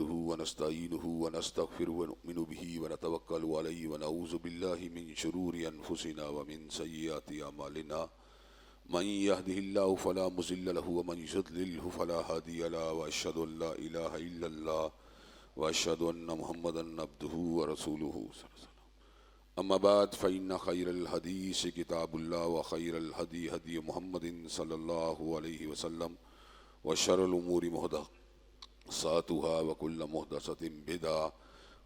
نحمده ونستعينه ونستغفره ونؤمن به ونتوكل عليه ونعوذ بالله من شرور أنفسنا ومن سيئات أعمالنا من يهده الله فلا مضل له ومن يضلل فلا هادي له وأشهد أن لا إله إلا الله وأشهد أن محمدا عبده ورسوله أما بعد فإن خير الحديث كتاب الله وخير الهدي هدي محمد صلى الله عليه وسلم وشر الأمور محدثاتها وكل محدثة بدعة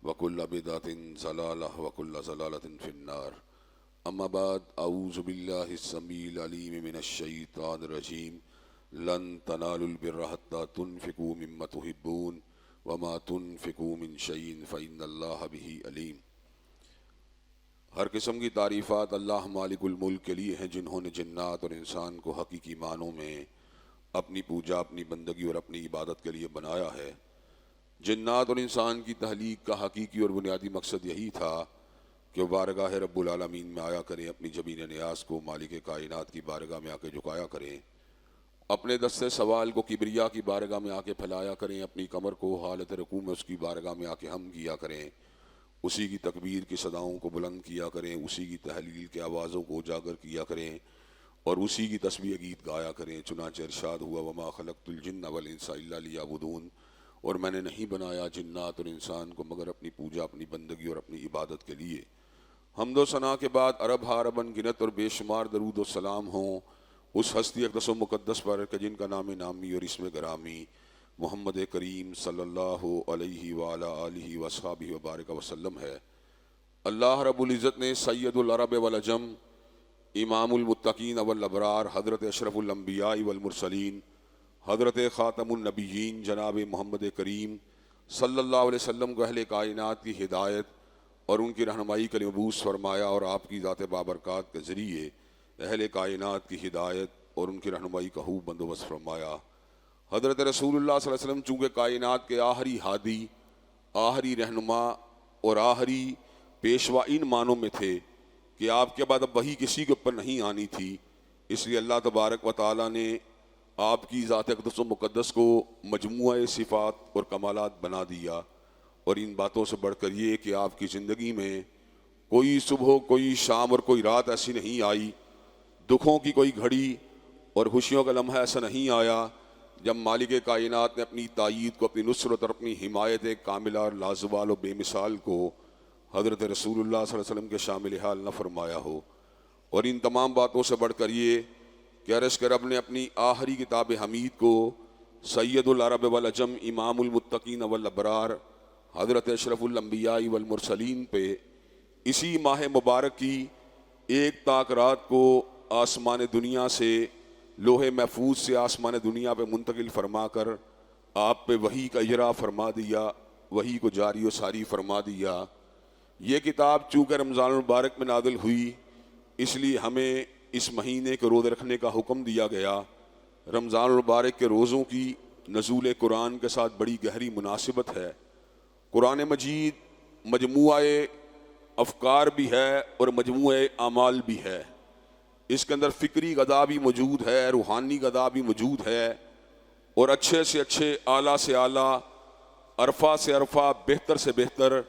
وكل بدعة ضلالة وكل ضلالة في النار. أما بعد أعوذ بالله السميع العليم من الشيطان الرجيم. لن تنالوا البر حتى تنفقوا مما تحبون وما تنفقوا من شيء فإن الله به عليم. ہر قسم کی تعریفات اللہ مالک الملک کے لیے ہیں جنہوں نے جنات اور انسان کو حقیقی معنوں میں اپنی پوجا، اپنی بندگی اور اپنی عبادت کے لیے بنایا ہے۔ جنات اور انسان کی تخلیق کا حقیقی اور بنیادی مقصد یہی تھا کہ وہ بارگاہ رب العالمین میں آیا کریں، اپنی جبین نیاز کو مالک کائنات کی بارگاہ میں آ کے جھکایا کریں، اپنے دست سوال کو کبریا کی بارگاہ میں آ کے پھیلایا کریں، اپنی کمر کو حالت رکوع میں اس کی بارگاہ میں آ کے ہم کیا کریں، اسی کی تکبیر کی صداؤں کو بلند کیا کریں، اسی کی تحلیل کے آوازوں کو اجاگر کیا کریں اور اسی کی تسبیح گیت گایا کریں۔ چنانچہ ارشاد ہوا وما خلقت الجن والانس الا لیعبدون، اور میں نے نہیں بنایا جنات اور انسان کو مگر اپنی پوجا، اپنی بندگی اور اپنی عبادت کے لیے۔ حمد و ثنا کے بعد عرب ہاربن گنت اور بے شمار درود و سلام ہوں اس ہستی اقدس و مقدس پر کہ جن کا نام نامی اور اسم گرامی محمد کریم صلی اللہ علیہ وآلہ آلہ وصحبہ وبارک وسلم ہے۔ اللہ رب العزت نے سید العرب والعجم، امام المتقین والابرار، حضرت اشرف الانبیاء والمرسلین، حضرت خاتم النبیین جناب محمد کریم صلی اللہ علیہ وسلم کو اہل کائنات کی ہدایت اور ان کی رہنمائی کے لیے مبعوث فرمایا، اور آپ کی ذات بابرکات کے ذریعے اہل کائنات کی ہدایت اور ان کی رہنمائی کا خوب بندوبست فرمایا۔ حضرت رسول اللہ صلی اللہ علیہ وسلم چونکہ کائنات کے آخری ہادی، آخری رہنما اور آخری پیشوا ان معنوں میں تھے کہ آپ کے بعد اب وحی کسی کے اوپر نہیں آنی تھی، اس لیے اللہ تبارک و تعالیٰ نے آپ کی ذات اقدس و مقدس کو مجموعہ صفات اور کمالات بنا دیا، اور ان باتوں سے بڑھ کر یہ کہ آپ کی زندگی میں کوئی صبح، کوئی شام اور کوئی رات ایسی نہیں آئی، دکھوں کی کوئی گھڑی اور خوشیوں کا لمحہ ایسا نہیں آیا جب مالک کائنات نے اپنی تائید کو، اپنی نصرت اور اپنی حمایت کاملہ اور لازوال و بے مثال کو حضرت رسول اللہ صلی اللہ علیہ وسلم کے شامل حال نہ فرمایا ہو۔ اور ان تمام باتوں سے بڑھ کر یہ کہ عرش کے رب نے اپنی آخری کتاب حمید کو سید العرب والعجم، امام المتقین والابرار، حضرت اشرف الانبیاء والمرسلین پہ اسی ماہ مبارک کی ایک تاک رات کو آسمان دنیا سے، لوح محفوظ سے آسمان دنیا پہ منتقل فرما کر آپ پہ وحی کا اجرا فرما دیا، وحی کو جاری و ساری فرما دیا۔ یہ کتاب چونکہ رمضان المبارک میں نازل ہوئی، اس لیے ہمیں اس مہینے کے روزے رکھنے کا حکم دیا گیا۔ رمضان المبارک کے روزوں کی نزول قرآن کے ساتھ بڑی گہری مناسبت ہے۔ قرآن مجید مجموعہ افکار بھی ہے اور مجموعہ اعمال بھی ہے، اس کے اندر فکری غذا بھی موجود ہے، روحانی غذا بھی موجود ہے، اور اچھے سے اچھے، اعلیٰ سے اعلیٰ، عرفہ سے عرفہ، بہتر سے بہتر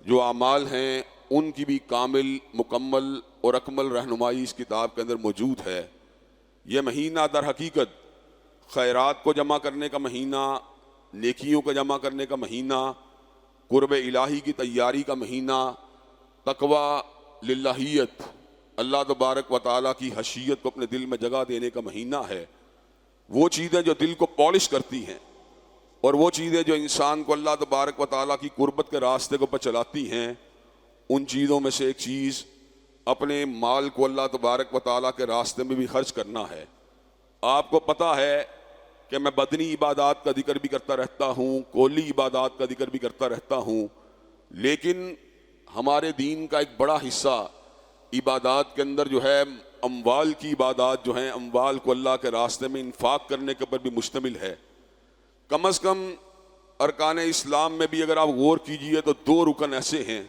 جو اعمال ہیں ان کی بھی کامل، مکمل اور اکمل رہنمائی اس کتاب کے اندر موجود ہے۔ یہ مہینہ در حقیقت خیرات کو جمع کرنے کا مہینہ، نیکیوں کو جمع کرنے کا مہینہ، قرب الہی کی تیاری کا مہینہ، تقوی، للہیت، اللہ تبارک و تعالیٰ کی خشیت کو اپنے دل میں جگہ دینے کا مہینہ ہے۔ وہ چیزیں جو دل کو پالش کرتی ہیں اور وہ چیزیں جو انسان کو اللہ تبارک و تعالیٰ کی قربت کے راستے کو پر چلاتی ہیں، ان چیزوں میں سے ایک چیز اپنے مال کو اللہ تبارک و تعالیٰ کے راستے میں بھی خرچ کرنا ہے۔ آپ کو پتہ ہے کہ میں بدنی عبادات کا ذکر بھی کرتا رہتا ہوں، قولی عبادات کا ذکر بھی کرتا رہتا ہوں، لیکن ہمارے دین کا ایک بڑا حصہ عبادات کے اندر جو ہے، اموال کی عبادات جو ہیں، اموال کو اللہ کے راستے میں انفاق کرنے کے اوپر بھی مشتمل ہے۔ کم از کم ارکان اسلام میں بھی اگر آپ غور کیجئے تو 2 رکن ایسے ہیں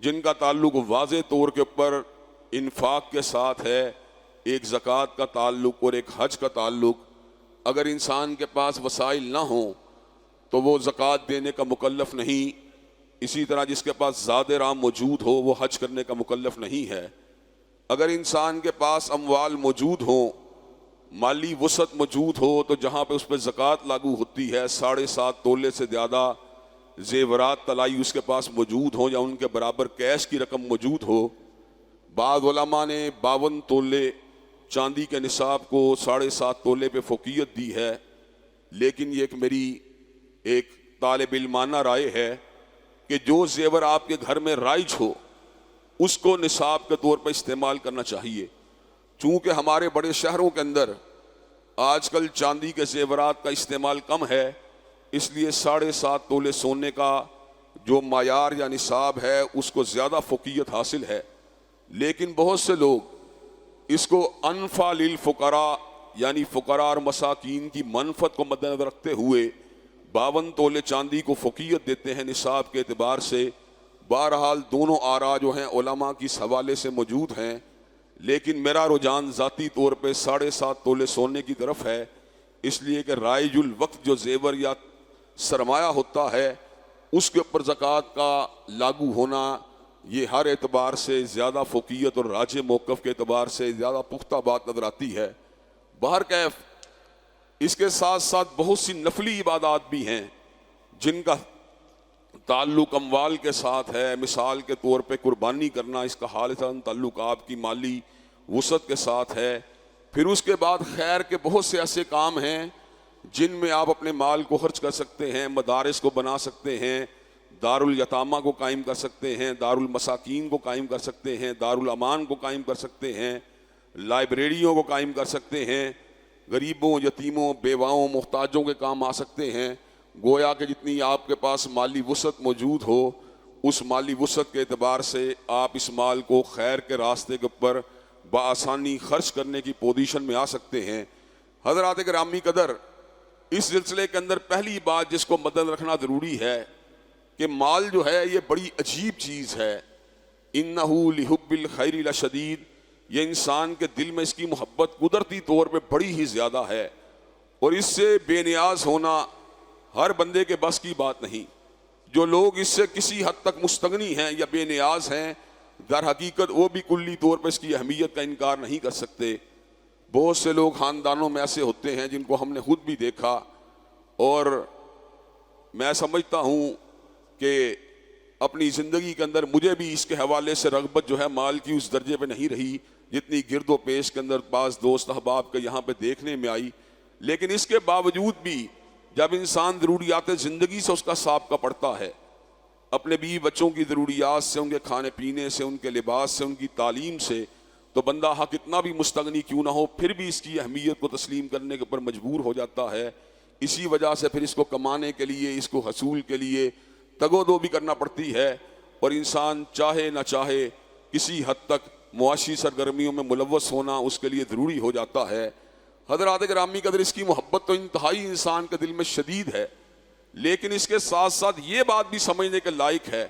جن کا تعلق واضح طور کے اوپر انفاق کے ساتھ ہے، ایک زکوٰۃ کا تعلق اور ایک حج کا تعلق۔ اگر انسان کے پاس وسائل نہ ہوں تو وہ زکوٰۃ دینے کا مکلف نہیں. اسی طرح جس کے پاس زاد رام موجود ہو وہ حج کرنے کا مکلف نہیں ہے. اگر انسان کے پاس اموال موجود ہوں، مالی وسعت موجود ہو، تو جہاں پہ اس پہ زکوٰۃ لاگو ہوتی ہے 7.5 تولے سے زیادہ زیورات طلائی اس کے پاس موجود ہوں یا ان کے برابر کیش کی رقم موجود ہو. بعض علماء نے 52 تولے چاندی کے نصاب کو 7.5 تولے پہ فوقیت دی ہے، لیکن یہ ایک میری ایک طالب علمانہ رائے ہے کہ جو زیور آپ کے گھر میں رائج ہو اس کو نصاب کے طور پر استعمال کرنا چاہیے. چونکہ ہمارے بڑے شہروں کے اندر آج کل چاندی کے زیورات کا استعمال کم ہے، اس لیے 7.5 تولے سونے کا جو معیار یا نصاب ہے اس کو زیادہ فوقیت حاصل ہے. لیکن بہت سے لوگ اس کو انفع للفقراء یعنی فقراء اور مساکین کی منفعت کو مد نظر رکھتے ہوئے 52 تولے چاندی کو فوقیت دیتے ہیں نصاب کے اعتبار سے. بہرحال دونوں آراء جو ہیں علماء کی اس حوالے سے موجود ہیں، لیکن میرا رجحان ذاتی طور پہ 7.5 تولے سونے کی طرف ہے، اس لیے کہ رائج الوقت جو زیور یا سرمایہ ہوتا ہے اس کے اوپر زکوٰۃ کا لاگو ہونا یہ ہر اعتبار سے زیادہ فوقیت اور راجح موقف کے اعتبار سے زیادہ پختہ بات نظر آتی ہے. بہرکیف اس کے ساتھ ساتھ بہت سی نفلی عبادات بھی ہیں جن کا تعلق اموال کے ساتھ ہے. مثال کے طور پہ قربانی کرنا، اس کا خالصاً تعلق آپ کی مالی وسعت کے ساتھ ہے. پھر اس کے بعد خیر کے بہت سے ایسے کام ہیں جن میں آپ اپنے مال کو خرچ کر سکتے ہیں، مدارس کو بنا سکتے ہیں، دار الیتامہ کو قائم کر سکتے ہیں، دار المساکین کو قائم کر سکتے ہیں، دار الامان کو قائم کر سکتے ہیں، لائبریریوں کو قائم کر سکتے ہیں، غریبوں، یتیموں، بیواؤں، محتاجوں کے کام آ سکتے ہیں. گویا کہ جتنی آپ کے پاس مالی وسعت موجود ہو اس مالی وسعت کے اعتبار سے آپ اس مال کو خیر کے راستے کے اوپر بآسانی خرچ کرنے کی پوزیشن میں آ سکتے ہیں. حضرات گرامی قدر، اس سلسلے کے اندر پہلی بات جس کو مد نظر رکھنا ضروری ہے کہ مال جو ہے یہ بڑی عجیب چیز ہے. انہ لحب الخیر لشدید، یہ انسان کے دل میں اس کی محبت قدرتی طور پہ بڑی ہی زیادہ ہے، اور اس سے بے نیاز ہونا ہر بندے کے بس کی بات نہیں. جو لوگ اس سے کسی حد تک مستغنی ہیں یا بے نیاز ہیں، در حقیقت وہ بھی کلی طور پر اس کی اہمیت کا انکار نہیں کر سکتے. بہت سے لوگ خاندانوں میں ایسے ہوتے ہیں جن کو ہم نے خود بھی دیکھا، اور میں سمجھتا ہوں کہ اپنی زندگی کے اندر مجھے بھی اس کے حوالے سے رغبت جو ہے مال کی اس درجے پہ نہیں رہی جتنی گرد و پیش کے اندر بعض دوست احباب کے یہاں پہ دیکھنے میں آئی. لیکن اس کے باوجود بھی جب انسان ضروریات زندگی سے اس کا سابقہ پڑتا ہے، اپنے بیوی بچوں کی ضروریات سے، ان کے کھانے پینے سے، ان کے لباس سے، ان کی تعلیم سے، تو بندہ کتنا بھی مستغنی کیوں نہ ہو پھر بھی اس کی اہمیت کو تسلیم کرنے کے اوپر مجبور ہو جاتا ہے. اسی وجہ سے پھر اس کو کمانے کے لیے، اس کو حصول کے لیے تگ و دو بھی کرنا پڑتی ہے، اور انسان چاہے نہ چاہے کسی حد تک معاشی سرگرمیوں میں ملوث ہونا اس کے لیے ضروری ہو جاتا ہے. حضرات گرامی قدر، اس کی محبت تو انتہائی انسان کے دل میں شدید ہے، لیکن اس کے ساتھ ساتھ یہ بات بھی سمجھنے کے لائق ہے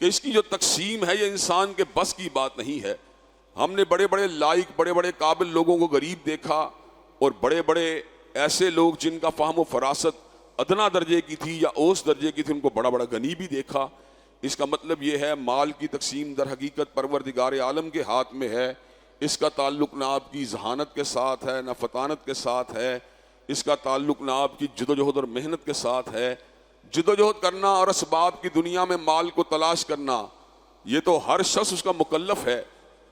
کہ اس کی جو تقسیم ہے یہ انسان کے بس کی بات نہیں ہے. ہم نے بڑے بڑے لائق، بڑے بڑے قابل لوگوں کو غریب دیکھا، اور بڑے بڑے ایسے لوگ جن کا فہم و فراست ادنا درجے کی تھی یا اوس درجے کی تھی ان کو بڑا بڑا غنی بھی دیکھا. اس کا مطلب یہ ہے مال کی تقسیم در حقیقت پروردگار عالم کے ہاتھ میں ہے. اس کا تعلق نہ آپ کی ذہانت کے ساتھ ہے، نہ فطانت کے ساتھ ہے. اس کا تعلق نہ آپ کی جدوجہد اور محنت کے ساتھ ہے. جدوجہد کرنا اور اسباب کی دنیا میں مال کو تلاش کرنا یہ تو ہر شخص اس کا مکلف ہے،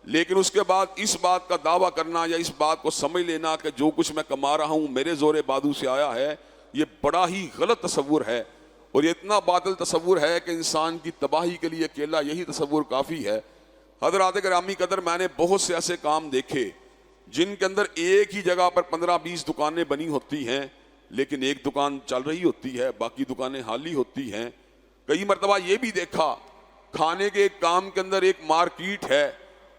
لیکن اس کے بعد اس بات کا دعویٰ کرنا یا اس بات کو سمجھ لینا کہ جو کچھ میں کما رہا ہوں میرے زور بادو سے آیا ہے، یہ بڑا ہی غلط تصور ہے، اور یہ اتنا باطل تصور ہے کہ انسان کی تباہی کے لیے اکیلا یہی تصور کافی ہے. حضرات گرامی قدر، میں نے بہت سے ایسے کام دیکھے جن کے اندر ایک ہی جگہ پر 15-20 دکانیں بنی ہوتی ہیں، لیکن ایک دکان چل رہی ہوتی ہے، باقی دکانیں خالی ہوتی ہیں. کئی مرتبہ یہ بھی دیکھا کھانے کے ایک کام کے اندر ایک مارکیٹ ہے،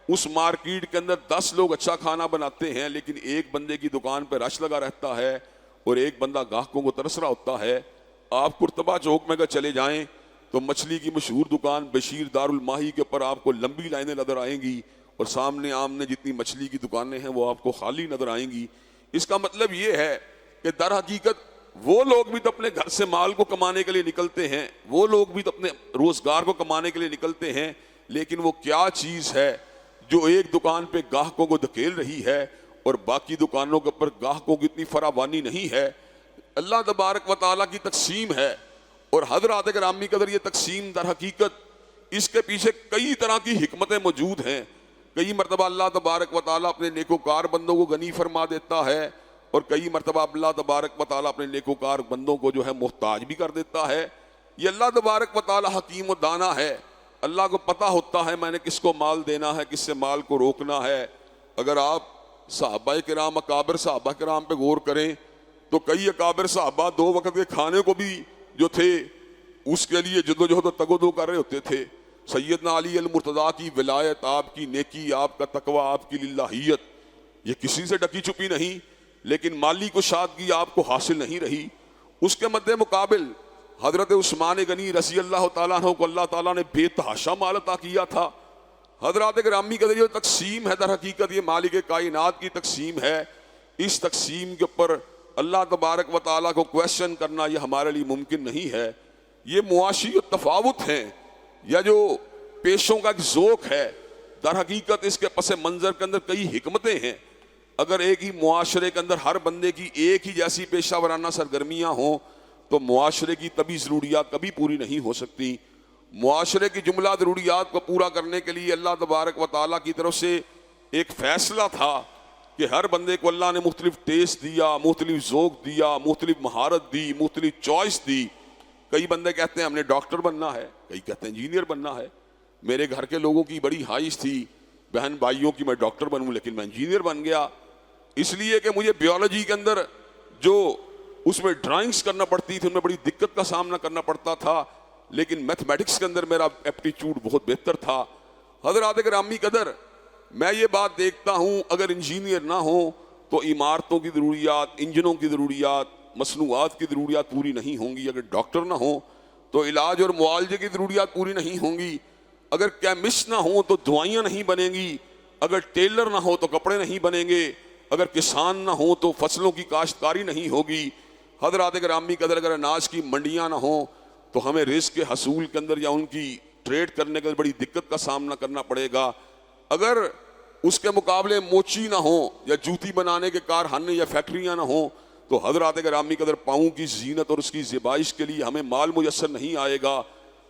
اس مارکیٹ کے اندر 10 لوگ اچھا کھانا بناتے ہیں، لیکن ایک بندے کی دکان پہ رش لگا رہتا ہے اور ایک بندہ گاہکوں کو ترس رہا ہوتا ہے. آپ قرطبہ چوک میں اگر چلے جائیں تو مچھلی کی مشہور دکان بشیر دار الماہی کے اوپر آپ کو لمبی لائنیں نظر آئیں گی، اور سامنے آمنے جتنی مچھلی کی دکانیں ہیں وہ آپ کو خالی نظر آئیں گی. اس کا مطلب یہ ہے کہ در حقیقت وہ لوگ بھی تو اپنے گھر سے مال کو کمانے کے لیے نکلتے ہیں، وہ لوگ بھی تو اپنے روزگار کو کمانے کے لیے نکلتے ہیں، لیکن وہ کیا چیز ہے جو ایک دکان پہ گاہکوں کو دھکیل رہی ہے اور باقی دکانوں کے اوپر گاہکوں کی اتنی فراوانی نہیں ہے؟ اللہ تبارک و تعالیٰ کی تقسیم ہے، اور حضرات گرامی قدر یہ تقسیم در حقیقت اس کے پیچھے کئی طرح کی حکمتیں موجود ہیں۔ کئی مرتبہ اللہ تبارک و تعالیٰ اپنے نیکوکار بندوں کو غنی فرما دیتا ہے، اور کئی مرتبہ اللہ تبارک و تعالیٰ اپنے نیکوکار بندوں کو جو ہے محتاج بھی کر دیتا ہے۔ یہ اللہ تبارک و تعالیٰ حکیم و دانا ہے، اللہ کو پتہ ہوتا ہے میں نے کس کو مال دینا ہے، کس سے مال کو روکنا ہے۔ اگر آپ صحابہ کرام، اکابر صحابہ کرام پہ غور کریں تو کئی اکابر صحابہ 2 وقت کے کھانے کو بھی جو تھے اس کے لیے جدوجہد و تگودو کر رہے ہوتے تھے۔ سیدنا علی المرتضیٰ کی ولایت، آپ کی نیکی، آپ کا تقوی، آپ کی للہیت، یہ کسی سے ڈکی چھپی نہیں، لیکن مالی کشادگی آپ کو حاصل نہیں رہی۔ اس کے مد مقابل حضرت عثمان غنی رضی اللہ تعالیٰ عنہ کو اللہ تعالیٰ نے بے تحاشا مال عطا کیا تھا۔ حضرات گرامی کا جو تقسیم ہے در حقیقت یہ مالک کائنات کی تقسیم ہے۔ اس تقسیم کے اوپر اللہ تبارک و تعالیٰ کو کویشچن کرنا یہ ہمارے لیے ممکن نہیں ہے۔ یہ معاشی تفاوت ہیں یا جو پیشوں کا ایک ذوق ہے، در حقیقت اس کے پس منظر کے اندر کئی حکمتیں ہیں۔ اگر ایک ہی معاشرے کے اندر ہر بندے کی ایک ہی جیسی پیشہ ورانہ سرگرمیاں ہوں تو معاشرے کی طبی ضروریات کبھی پوری نہیں ہو سکتی۔ معاشرے کی جملہ ضروریات کو پورا کرنے کے لیے اللہ تبارک و تعالیٰ کی طرف سے ایک فیصلہ تھا کہ ہر بندے کو اللہ نے مختلف ٹیسٹ دیا، مختلف ذوق دیا، مختلف مہارت دی، مختلف چوائس دی۔ کئی بندے کہتے ہیں ہم نے ڈاکٹر بننا ہے، کئی کہتے ہیں انجینئر بننا ہے۔ میرے گھر کے لوگوں کی بڑی خواہش تھی بہن بھائیوں کی میں ڈاکٹر بنوں، لیکن میں انجینئر بن گیا، اس لیے کہ مجھے بیولوجی کے اندر جو اس میں ڈرائنگز کرنا پڑتی تھی ان میں بڑی دقت کا سامنا کرنا پڑتا تھا، لیکن میتھمیٹکس کے اندر میرا ایپٹیچیوڈ بہت بہتر تھا۔ حضرات گرامی قدر، میں یہ بات دیکھتا ہوں اگر انجینئر نہ ہوں تو عمارتوں کی ضروریات، انجنوں کی ضروریات، مصنوعات کی ضروریات پوری نہیں ہوں گی۔ اگر ڈاکٹر نہ ہوں تو علاج اور معالجے کی ضروریات پوری نہیں ہوں گی۔ اگر کیمسٹ نہ ہوں تو دوائیاں نہیں بنیں گی۔ اگر ٹیلر نہ ہو تو کپڑے نہیں بنیں گے۔ اگر کسان نہ ہوں تو فصلوں کی کاشتکاری نہیں ہوگی۔ حضرات گرامی قدر، اگر اناج کی منڈیاں نہ ہوں تو ہمیں رزق کے حصول کے اندر یا ان کی ٹریڈ کرنے کے بڑی دقت کا سامنا کرنا پڑے گا۔ اگر اس کے مقابلے موچی نہ ہوں یا جوتی بنانے کے کارخانے یا فیکٹریاں نہ ہوں تو حضرات گرامی قدر پاؤں کی زینت اور اس کی زیبائش کے لیے ہمیں مال میسر نہیں آئے گا،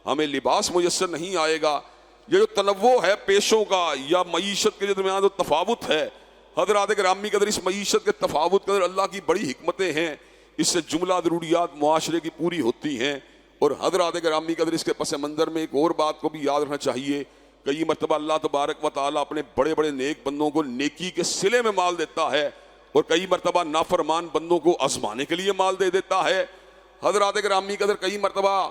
ہمیں لباس میسر نہیں آئے گا۔ یہ جو تنوع ہے پیشوں کا یا معیشت کے درمیان جو تفاوت ہے، حضرات گرامی قدر اس معیشت کے تفاوت کے اندر اللہ کی بڑی حکمتیں ہیں۔ اس سے جملہ ضروریات معاشرے کی پوری ہوتی ہیں۔ اور حضرات گرامی قدر اس کے پس منظر میں ایک اور بات کو بھی یاد رکھنا چاہیے، کئی مرتبہ اللہ تبارک و تعالیٰ اپنے بڑے بڑے نیک بندوں کو نیکی کے صلے میں مال دیتا ہے، اور کئی مرتبہ نافرمان بندوں کو آزمانے کے لیے مال دے دیتا ہے۔ حضرات گرامی قدر کئی مرتبہ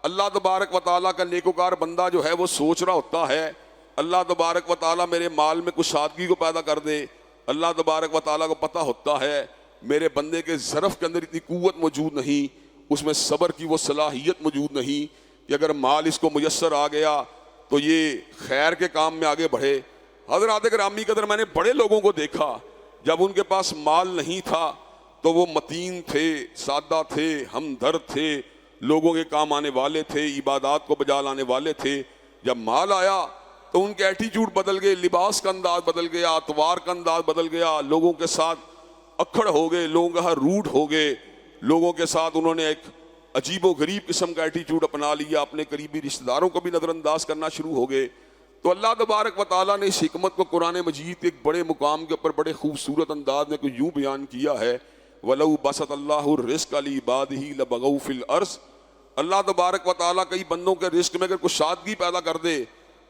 اللہ تبارک و تعالیٰ کا نیکوکار بندہ جو ہے وہ سوچ رہا ہوتا ہے اللہ تبارک و تعالیٰ میرے مال میں کشادگی کو پیدا کر دے۔ اللہ تبارک و تعالیٰ کو پتہ ہوتا ہے میرے بندے کے ظرف کے اندر اتنی قوت موجود نہیں، اس میں صبر کی وہ صلاحیت موجود نہیں کہ اگر مال اس کو میسر آ گیا تو یہ خیر کے کام میں آگے بڑھے۔ حضرات گرامی قدر میں نے بڑے لوگوں کو دیکھا جب ان کے پاس مال نہیں تھا تو وہ متین تھے، سادہ تھے، ہمدرد تھے، لوگوں کے کام آنے والے تھے، عبادات کو بجا لانے والے تھے۔ جب مال آیا تو ان کے ایٹیچیوڈ بدل گئے، لباس کا انداز بدل گیا، اتوار کا انداز بدل گیا، لوگوں کے ساتھ اکھڑ ہو گئے، لوگوں کے ہاں روڈ ہو گئے، لوگوں کے ساتھ انہوں نے ایک عجیب و غریب قسم کا ایٹیچیوڈ اپنا لیا، اپنے قریبی رشتہ داروں کو بھی نظر انداز کرنا شروع ہو گئے۔ تو اللہ تبارک و تعالیٰ نے اس حکمت کو قرآن مجید کے ایک بڑے مقام کے اوپر بڑے خوبصورت انداز میں کوئی یوں بیان کیا ہے، وَلَوْ بَسَطَ اللَّهُ الرِّزْقَ لِعِبَادِهِ لَبَغَوْا فِي الْأَرْضِ۔ اللہ تبارک و تعالیٰ کئی بندوں کے رزق میں اگر کشادگی پیدا کر دے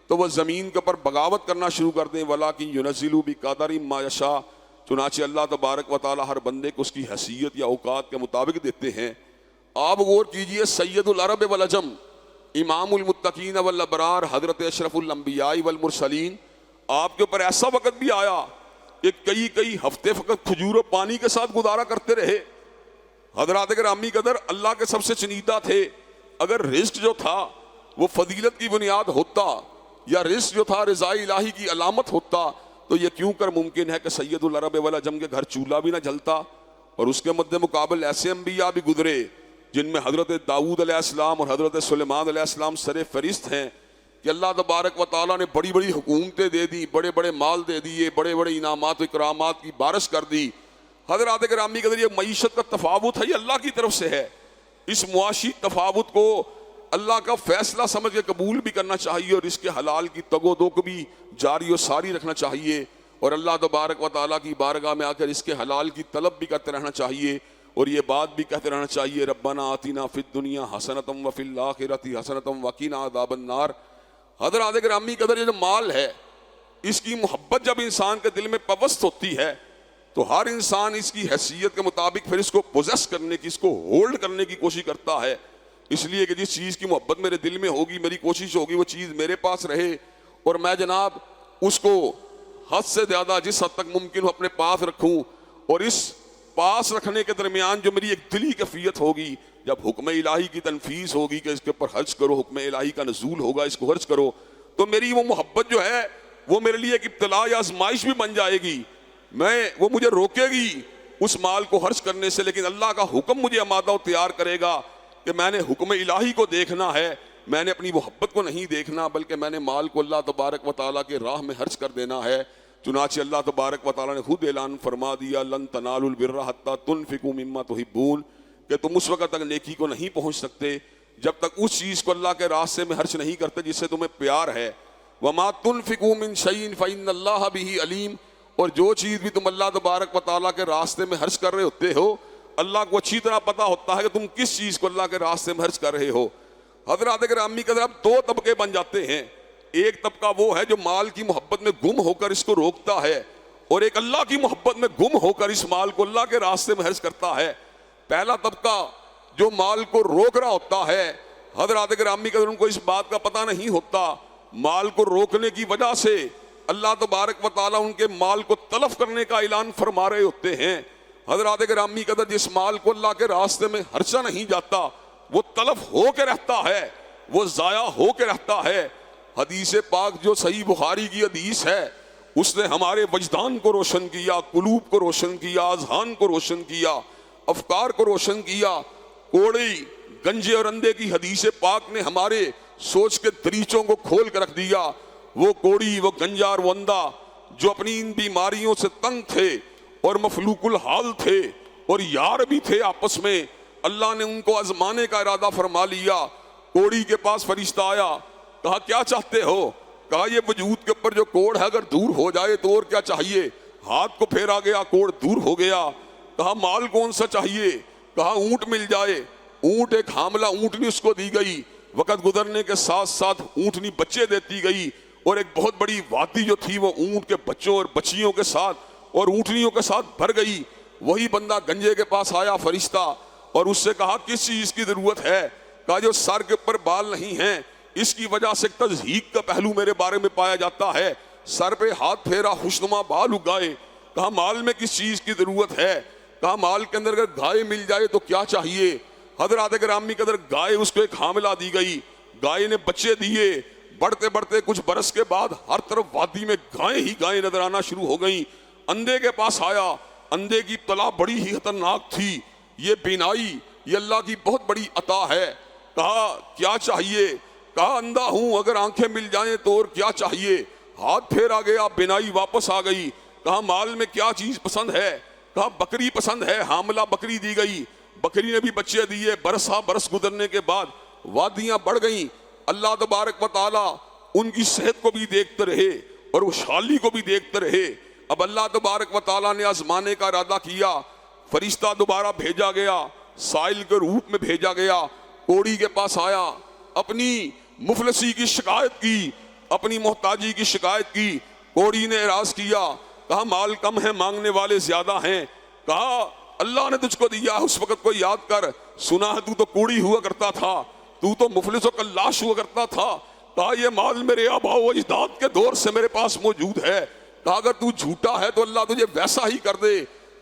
تو وہ زمین کے اوپر بغاوت کرنا شروع کر دیں، وَلَٰكِن يُنَزِّلُ بِقَدَرٍ مَّا يَشَاءُ۔ چنانچہ اللہ تبارک و تعالیٰ ہر بندے کو اس کی حیثیت یا اوقات کے مطابق دیتے ہیں۔ آپ غور کیجئے، سید العرب والعجم، امام المتقین والابرار، حضرت اشرف الانبیاء والمرسلین، آپ کے اوپر ایسا وقت بھی آیا کہ کئی ہفتے فقط کھجور و پانی کے ساتھ گزارا کرتے رہے۔ حضرات گرامی قدر اللہ کے سب سے چنیدہ تھے۔ اگر رزق جو تھا وہ فضیلت کی بنیاد ہوتا یا رزق جو تھا رضا الہی کی علامت ہوتا تو یہ کیوں کر ممکن ہے کہ سید العرب والعجم کے گھر چولہا بھی نہ جلتا اور اس کے مد مقابل ایسے انبیاء بھی گزرے جن میں حضرت داؤد علیہ السلام اور حضرت سلیمان علیہ السلام سر فہرست ہیں کہ اللہ تبارک و تعالیٰ نے بڑی بڑی حکومتیں دے دی، بڑے بڑے مال دے دیے، بڑے بڑے انعامات و اکرامات کی بارش کر دی۔ حضرات گرامی کے ذریعے معیشت کا تفاوت ہے، یہ اللہ کی طرف سے ہے۔ اس معاشی تفاوت کو اللہ کا فیصلہ سمجھ کے قبول بھی کرنا چاہیے اور اس کے حلال کی تگ و دو کو بھی جاری و ساری رکھنا چاہیے، اور اللہ تبارک و تعالیٰ کی بارگاہ میں آ کر اس کے حلال کی طلب بھی کرتے رہنا چاہیے، اور یہ بات بھی کہتے رہنا چاہیے ربنا آتنا فی الدنیا حسنۃ وفی الآخرۃ حسنۃ وقنا عذاب النار۔ حضرات گرامی قدر، یہ جو مال ہے اس کی محبت جب انسان کے دل میں پوست ہوتی ہے تو ہر انسان اس کی حیثیت کے مطابق پھر اس کو پوزیس کرنے کی، اس کو ہولڈ کرنے کی کوشش کرتا ہے، اس لیے کہ جس چیز کی محبت میرے دل میں ہوگی میری کوشش ہوگی وہ چیز میرے پاس رہے، اور میں جناب اس کو حد سے زیادہ جس حد تک ممکن ہو اپنے پاس رکھوں، اور اس پاس رکھنے کے درمیان جو میری ایک دلی کیفیت ہوگی، جب حکم الہی کی تنفیذ ہوگی کہ اس کے اوپر خرچ کرو، حکم الہی کا نزول ہوگا اس کو خرچ کرو، تو میری وہ محبت جو ہے وہ میرے لیے ایک ابتلا یا آزمائش بھی بن جائے گی، وہ مجھے روکے گی اس مال کو خرچ کرنے سے، لیکن اللہ کا حکم مجھے آمادہ و تیار کرے گا کہ میں نے حکم الہی کو دیکھنا ہے، میں نے اپنی محبت کو نہیں دیکھنا، بلکہ میں نے مال کو اللہ تبارک و تعالیٰ کے راہ میں خرچ کر دینا ہے۔ چنانچہ اللہ تبارک و تعالیٰ نے خود اعلان فرما دیا لن تنالوا البر حتی تنفقوا مما تحبون، کہ تم اس وقت تک نیکی کو نہیں پہنچ سکتے جب تک اس چیز کو اللہ کے راستے میں خرچ نہیں کرتے جس سے تمہیں پیار ہے۔ وما تنفقوا من شیء فإن اللہ بہ علیم، اور جو چیز بھی تم اللہ تبارک و تعالیٰ کے راستے میں خرچ کر رہے ہوتے ہو اللہ کو اچھی طرح پتا ہوتا ہے کہ تم کس چیز کو اللہ کے راستے میں خرچ کر رہے ہو۔ حضرات گرامی قدر، اب دو طبقے بن جاتے ہیں، ایک طبقہ وہ ہے جو مال کی محبت میں گم ہو کر اس کو روکتا ہے، اور ایک اللہ کی محبت میں گم ہو کر اس مال کو اللہ کے راستے میں خرچ کرتا ہے۔ پہلا طبقہ جو مال کو روک رہا ہوتا ہے، حضرات گرامی قدر ان کو اس بات کا پتہ نہیں ہوتا، مال کو روکنے کی وجہ سے اللہ تبارک و تعالیٰ ان کے مال کو تلف کرنے کا اعلان فرما رہے ہوتے ہیں۔ حضرات گرامی قدر، جس مال کو اللہ کے راستے میں خرچہ نہیں جاتا وہ تلف ہو کے رہتا ہے، وہ ضائع ہو کے رہتا ہے۔ حدیث پاک جو صحیح بخاری کی حدیث ہے اس نے ہمارے وجدان کو روشن کیا، قلوب کو روشن کیا، اذہان کو روشن کیا، افکار کو روشن کیا۔ کوڑی، گنجے اور اندھے کی حدیث پاک نے ہمارے سوچ کے دریچوں کو کھول کر رکھ دیا۔ وہ کوڑی، وہ گنجا اور وہ اندھا جو اپنی ان بیماریوں سے تنگ تھے اور مفلوق الحال تھے اور یار بھی تھے آپس میں، اللہ نے ان کو آزمانے کا ارادہ فرما لیا۔ کوڑی کے پاس فرشتہ آیا، کہا کیا چاہتے ہو؟ کہا یہ وجود کے اوپر جو کوڑ ہے اگر دور ہو جائے تو اور کیا چاہیے؟ ہاتھ کو پھیرا گیا، کوڑ دور ہو گیا۔ کہا مال کون سا چاہیے؟ کہا اونٹ مل جائے۔ اونٹ، ایک حاملہ اونٹنی اس کو دی گئی، وقت گزرنے کے ساتھ ساتھ اونٹنی بچے دیتی گئی، اور ایک بہت بڑی وادی جو تھی وہ اونٹ کے بچوں اور بچیوں کے ساتھ اور اونٹنیوں کے ساتھ بھر گئی۔ وہی بندہ گنجے کے پاس آیا فرشتہ، اور اس سے کہا کس چیز کی ضرورت ہے؟ کہا جو سر کے اوپر بال نہیں ہیں اس کی وجہ سے تضحیق کا پہلو میرے بارے میں پایا جاتا ہے۔ سر پہ ہاتھ پھیرا، خوشنما بال اگائے۔ کہا مال میں کس چیز کی ضرورت ہے؟ کہا مال کے اندر اگر گائے مل جائے تو کیا چاہیے؟ حضرات گرامی کے اندر گائے اس کو ایک حاملہ دی گئی، گائے نے بچے دیے۔ بڑھتے بڑھتے کچھ برس کے بعد ہر طرف وادی میں گائیں ہی گائیں نظر آنا شروع ہو گئیں۔ اندھے کے پاس آیا، اندھے کی ابتلا بڑی ہی خطرناک تھی، یہ بینائی یہ اللہ کی بہت بڑی عطا ہے۔ کہا کیا چاہیے؟ کہا اندھا ہوں، اگر آنکھیں مل جائیں تو اور کیا چاہیے؟ ہاتھ پھیرا گیا، بینائی واپس آ گئی۔ کہا مال میں کیا چیز پسند ہے؟ کہا بکری پسند ہے، حاملہ بکری دی گئی، بکری نے بھی بچے دیے۔ برس گزرنے کے بعد وادیاں بڑھ گئیں۔ اللہ تبارک و تعالیٰ ان کی صحت کو بھی دیکھتے رہے اور خوشحالی کو بھی دیکھتے رہے۔ اب اللہ تبارک و تعالیٰ نے آزمانے کا ارادہ کیا، فرشتہ دوبارہ بھیجا گیا، سائل کے روپ میں بھیجا گیا، کوڑی کے پاس آیا، اپنی مفلسی کی شکایت کی، اپنی محتاجی کی شکایت کی۔ کوڑی نے اعراض کیا، کہا مال کم ہے، مانگنے والے زیادہ ہیں۔ کہا اللہ نے تجھ کو دیا، اس وقت کو یاد کر، سنا ہے تو کوڑی ہوا کرتا تھا، تو مفلس و کلاش ہوا کرتا تھا۔ کہا یہ مال میرے آباء و اجداد کے دور سے میرے پاس موجود ہے۔ کہا اگر تو جھوٹا ہے تو اللہ تجھے ویسا ہی کر دے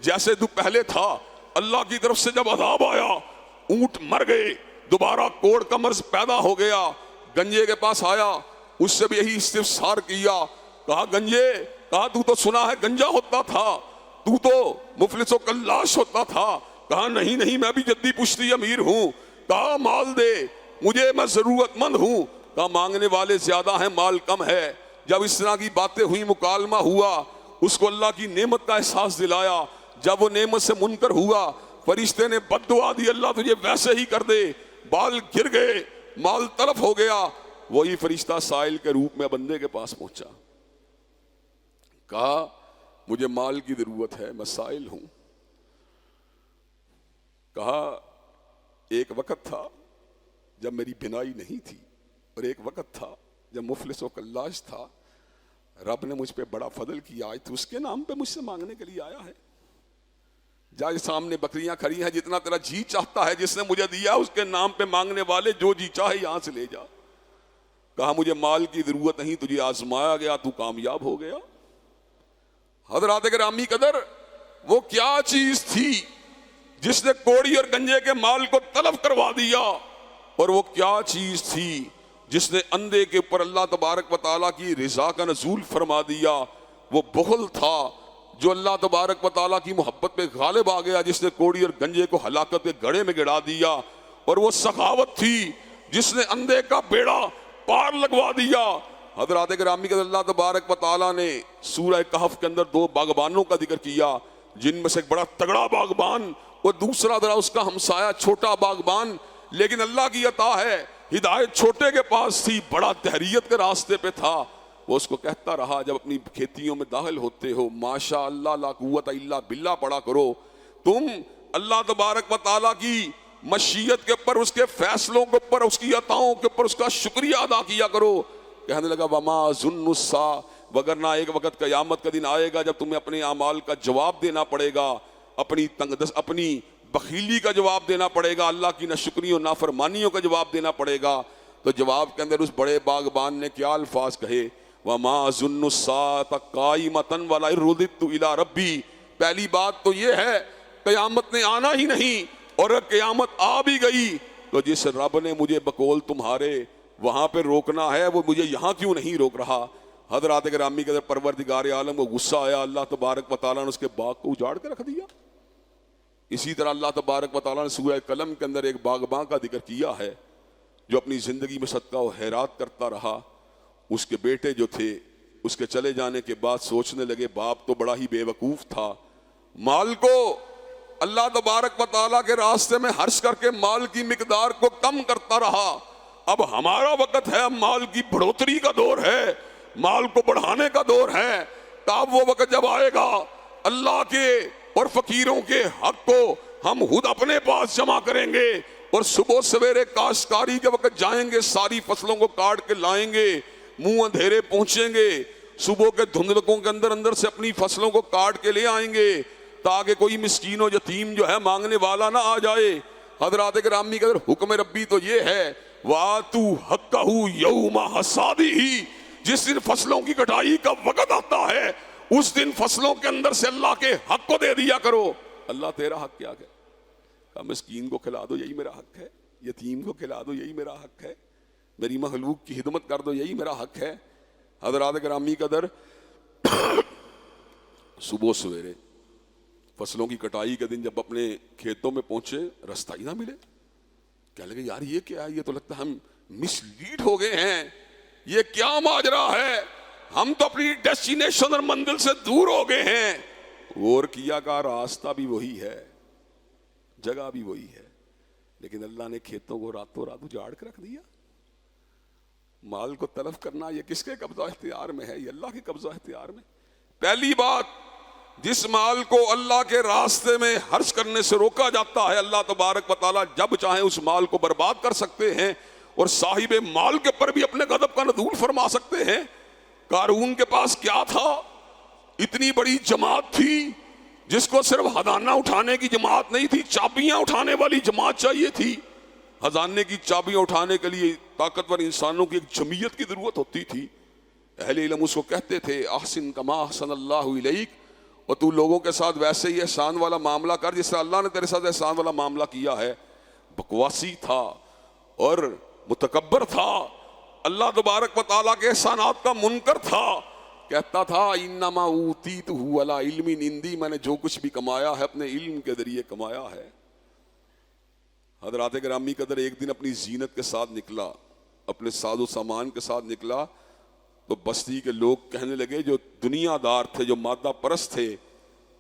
جیسے تو پہلے تھا۔ اللہ کی طرف سے جب عذاب آیا، اونٹ مر گئے، دوبارہ کوڑ کا مرض پیدا ہو گیا۔ گنجے کے پاس آیا، اس سے بھی یہی استفسار کیا۔ کہا گنجے، کہا تو سنا ہے گنجا ہوتا تھا، تو مفلس و کلاش ہوتا تھا. کہا نہیں نہیں میں بھی جدی پشتی امیر ہوں. کہا مال دے مجھے، میں ضرورت مند ہوں. کہا مانگنے والے زیادہ ہیں مال کم ہے. جب اس طرح کی باتیں ہوئی، مکالمہ ہوا، اس کو اللہ کی نعمت کا احساس دلایا. جب وہ نعمت سے منکر ہوا، فرشتے نے بد دعا دی، اللہ تجھے ویسے ہی کر دے. بال گر گئے، مال تلف ہو گیا. وہی فرشتہ سائل کے روپ میں بندے کے پاس پہنچا. کہا مجھے مال کی ضرورت ہے، میں سائل ہوں. کہا ایک وقت تھا جب میری بینائی نہیں تھی، اور ایک وقت تھا جب مفلس و کلاش تھا. رب نے مجھ پہ بڑا فضل کیا، آج تو اس کے نام پہ مجھ سے مانگنے کے لیے آیا ہے. جا سامنے بکریاں کھڑی ہیں، جتنا تیرا جی چاہتا ہے جس نے مجھے دیا اس کے نام پہ مانگنے والے جو جی چاہے یہاں سے لے جا. کہا مجھے مال کی ضرورت نہیں، تجھے آزمایا گیا تو کامیاب ہو گیا. حضرات گرامی قدر، وہ کیا چیز تھی جس نے کوڑی اور گنجے کے مال کو تلف کروا دیا؟ اور وہ کیا چیز تھی جس نے اندھے کے اوپر اللہ تبارک و تعالیٰ کی رضا کا نزول فرما دیا؟ وہ بخل تھا جو اللہ تبارک و تعالیٰ کی محبت پہ غالب آ گیا، جس نے کوڑی اور گنجے کو ہلاکت کے گڑھے میں گڑا دیا. اور وہ سخاوت تھی جس نے اندھے کا بیڑا پار لگوا دیا. حضرات گرامی کے اللہ تبارک و تعالیٰ نے سورہ کہف کے اندر 2 باغبانوں کا ذکر کیا، جن میں سے ایک بڑا تگڑا باغبان اور دوسرا ذرا اس کا ہمسایہ چھوٹا باغبان. لیکن اللہ کی عطا ہے، ہدایت چھوٹے کے پاس تھی، بڑا تحریت کے راستے پہ تھا. وہ اس کو کہتا رہا جب اپنی کھیتیوں میں داخل ہوتے ہو، ماشاء اللہ لا قوت الا باللہ پڑھا کرو. تم اللہ تبارک و تعالیٰ کی مشیت کے اوپر، اس کے فیصلوں کے اوپر، اس کی عطاؤں کے اوپر اس کا شکریہ ادا کیا کرو. کہنے لگا وما ظن الساعہ، وگرنہ ایک وقت قیامت کا دن آئے گا جب تمہیں اپنے اعمال کا جواب دینا پڑے گا، اپنی بخیلی کا جواب دینا پڑے گا، اللہ کی ناشکریوں اور نافرمانیوں کا جواب دینا پڑے گا. تو جواب کے اندر اس بڑے باغبان نے کیا الفاظ کہے؟ وما ظن الساعۃ قائمۃ ولئن رددت الی ربی. پہلی بات تو یہ ہے قیامت نے آنا ہی نہیں، اور اگر قیامت آ بھی گئی تو جس رب نے مجھے بقول تمہارے وہاں پہ روکنا ہے وہ مجھے یہاں کیوں نہیں روک رہا؟ حضرات گرامی کے پروردگار عالم کو غصہ آیا، اللہ تبارک و تعالیٰ نے اس کے باغ کو اجاڑ کے رکھ دیا. اسی طرح اللہ تبارک و تعالیٰ نے سورہ قلم کے اندر ایک باغباں کا ذکر کیا ہے جو اپنی زندگی میں صدقہ و خیرات کرتا رہا. اس کے بیٹے جو تھے اس کے چلے جانے کے بعد سوچنے لگے باپ تو بڑا ہی بے وقوف تھا، مال کو اللہ تبارک و تعالیٰ کے راستے میں خرچ کر کے مال کی مقدار کو کم کرتا رہا. اب ہمارا وقت ہے، اب مال کی بڑھوتری کا دور ہے، مال کو بڑھانے کا دور ہے. تب وہ وقت جب آئے گا اللہ کے اور فقیروں کے حق کو ہم خود اپنے پاس جمع کریں گے، اور صبح سویرے کاشتکاری کے وقت جائیں گے، ساری فصلوں کو کاٹ کے لائیں گے، منہ اندھیرے پہنچیں گے، صبح کے دھندلکوں کے اندر سے اپنی فصلوں کو کاٹ کے لے آئیں گے تاکہ کوئی مسکین و یتیم جو ہے مانگنے والا نہ آ جائے. حضرات گرامی کا حکم ربی تو یہ ہے وَآتُوا حَقَّهُ يَوْمَ حَصَادِهِ. جس دن فصلوں کی کٹائی کا وقت آتا ہے اس دن فصلوں کے اندر سے اللہ کے حق کو دے دیا کرو. اللہ تیرا حق کیا ہے؟ کہا مسکین کو کھلا دو یہی میرا حق ہے، یتیم کو کھلا دو یہی میرا حق ہے، میری مخلوق کی خدمت کر دو یہی میرا حق ہے. حضرات گرامی قدر صبح سویرے فصلوں کی کٹائی کے دن جب اپنے کھیتوں میں پہنچے رستہ ہی نہ ملے. کہنے لگے یار یہ کیا ہے، یہ تو لگتا ہے ہم مس لیڈ ہو گئے ہیں، یہ کیا ماجرا ہے، ہم تو اپنی ڈیسٹینیشن اور منزل سے دور ہو گئے ہیں. غور کیا کا راستہ بھی وہی ہے، جگہ بھی وہی ہے، لیکن اللہ نے کھیتوں کو راتوں رات اجاڑ کے رکھ دیا. مال کو تلف کرنا یہ کس کے قبضہ اختیار میں ہے؟ یہ اللہ کے قبضہ اختیار میں. پہلی بات، جس مال کو اللہ کے راستے میں خرچ کرنے سے روکا جاتا ہے اللہ تبارک و تعالیٰ جب چاہیں اس مال کو برباد کر سکتے ہیں اور صاحب مال کے پر بھی اپنے غضب کا نزول فرما سکتے ہیں. قارون کے پاس کیا تھا؟ اتنی بڑی جماعت تھی جس کو صرف خزانہ اٹھانے کی جماعت نہیں تھی، چابیاں اٹھانے والی جماعت چاہیے تھی. خزانے کی چابیاں اٹھانے کے لیے طاقتور انسانوں کی ایک جمعیت کی ضرورت ہوتی تھی. اہل علم اس کو کہتے تھے احسن کما احسن اللہ الیک، اور تو لوگوں کے ساتھ ویسے ہی احسان والا معاملہ کر جس طرح اللہ نے تیرے ساتھ احسان والا معاملہ کیا ہے. بکواسی تھا اور متکبر تھا، اللہ تبارک و تعالیٰ کے احسانات کا منکر تھا. کہتا تھا انما اوتیتہ علی علم عندی، میں نے جو کچھ بھی کمایا ہے اپنے علم کے ذریعے کمایا ہے۔ حضرات گرامی قدر ایک دن اپنی زینت کے ساتھ نکلا، اپنے ساز و سامان کے ساتھ نکلا، تو بستی کے لوگ کہنے لگے، جو دنیا دار تھے، جو مادہ پرست تھے،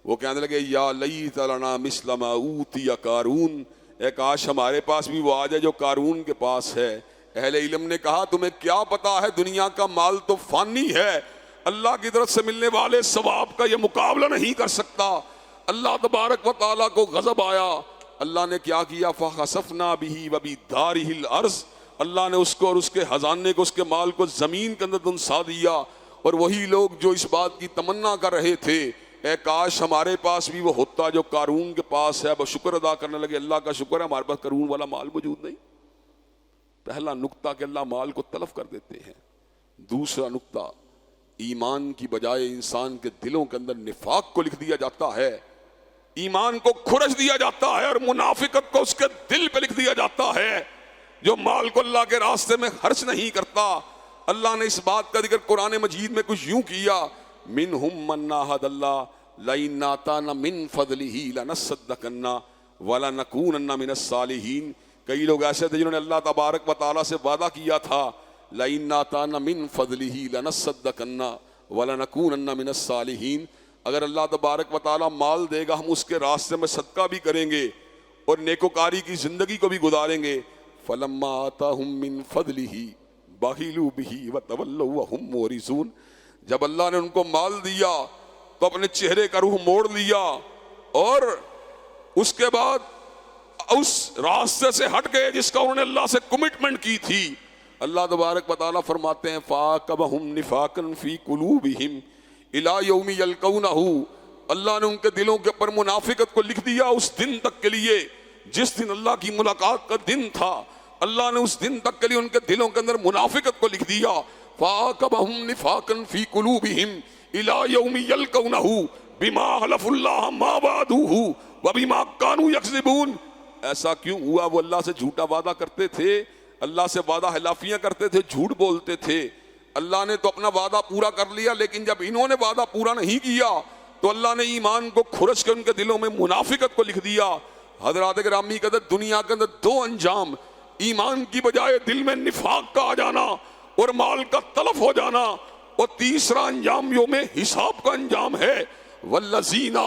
وہ کہنے لگے یا لیت لنا مثل ما اوتی قارون، اے کاش ہمارے پاس بھی وہ آ جائے جو قارون کے پاس ہے۔ اہل علم نے کہا تمہیں کیا پتا ہے، دنیا کا مال تو فانی ہے، اللہ کی طرف سے ملنے والے ثواب کا یہ مقابلہ نہیں کر سکتا۔ اللہ تبارک و تعالیٰ کو غضب آیا، اللہ نے کیا کیا، فخسفنا بہ وبدارہ الارض، اللہ نے اس کو اور اس کے خزانے کو، اس کے مال کو زمین کے اندر دنسا دیا۔ اور وہی لوگ جو اس بات کی تمنا کر رہے تھے اے کاش ہمارے پاس بھی وہ ہوتا جو قارون کے پاس ہے، وہ شکر ادا کرنے لگے، اللہ کا شکر ہے ہمارے پاس قارون والا مال موجود نہیں۔ پہلا نقطہ کہ اللہ مال کو تلف کر دیتے ہیں۔ دوسرا نقطہ، ایمان کی بجائے انسان کے دلوں کے اندر نفاق کو لکھ دیا جاتا ہے، ایمان کو کھرچ دیا جاتا ہے، اور منافقت کو اس کے دل پہ لکھ دیا جاتا ہے۔ جو مال کو اللہ کے راستے میں خرچ نہیں کرتا، اللہ نے اس بات کا ذکر قرآن مجید میں کچھ یوں کیا، منہم من عاہد اللہ لئن آتانا من فضلہ لنصدقن ولنکونن من الصالحین۔ کئی لوگ ایسے تھے جنہوں نے اللہ تبارک و تعالیٰ سے وعدہ کیا تھا، لئن آتانا من فضلہ لنصدقن ولنکونن من الصالحین، اگر اللہ تبارک و تعالیٰ مال دے گا ہم اس کے راستے میں صدقہ بھی کریں گے اور نیکوکاری کی زندگی کو بھی گزاریں گے۔ فلما آتاہم من فضلہ بخلوا بہ وتولوا وہم معرضون، جب اللہ نے ان کو مال دیا تو اپنے چہرے کا روح موڑ لیا اور اس کے بعد اس راستے سے ہٹ گئے جس کا انہوں نے اللہ سے کمٹمنٹ کی تھی۔ اللہ تبارک و تعالیٰ فرماتے ہیں فَعَاقَبَهُمْ نِفَاقًا فِي قُلُوبِهِمْ إِلَىٰ يَوْمِ يَلْقَوْنَهُ، اللہ نے ان کے دلوں کے اوپر منافقت کو لکھ دیا اس دن تک کے لیے جس دن اللہ کی ملاقات کا دن تھا۔ اللہ نے اس دن تک کے لیے ان کے دلوں کے اندر منافقت کو لکھ دیا۔ فَعَاقَبَهُمْ نِفَاقًا فِي قُلُوبِهِمْ إِلَىٰ يَوْمِ يَلْقَوْنَهُ بِمَا حَلَفُوا اللَّهَ مَا وَعَدُوهُ وَبِمَا كَانُوا يَكْذِبُونَ۔ ایسا کیوں ہوا؟ وہ اللہ سے جھوٹا وعدہ کرتے تھے، اللہ سے وعدہ خلافیاں کرتے تھے، جھوٹ بولتے تھے۔ اللہ نے تو اپنا وعدہ پورا کر لیا، لیکن جب انہوں نے وعدہ پورا نہیں کیا تو اللہ نے ایمان کو کھرچ کر ان کے دلوں میں منافقت کو لکھ دیا۔ حضرات گرامی قدر، دنیا کے اندر دو انجام، ایمان کی بجائے دل میں نفاق کا آ جانا اور مال کا تلف ہو جانا، اور تیسرا انجام یوم حساب کا انجام ہے، والذین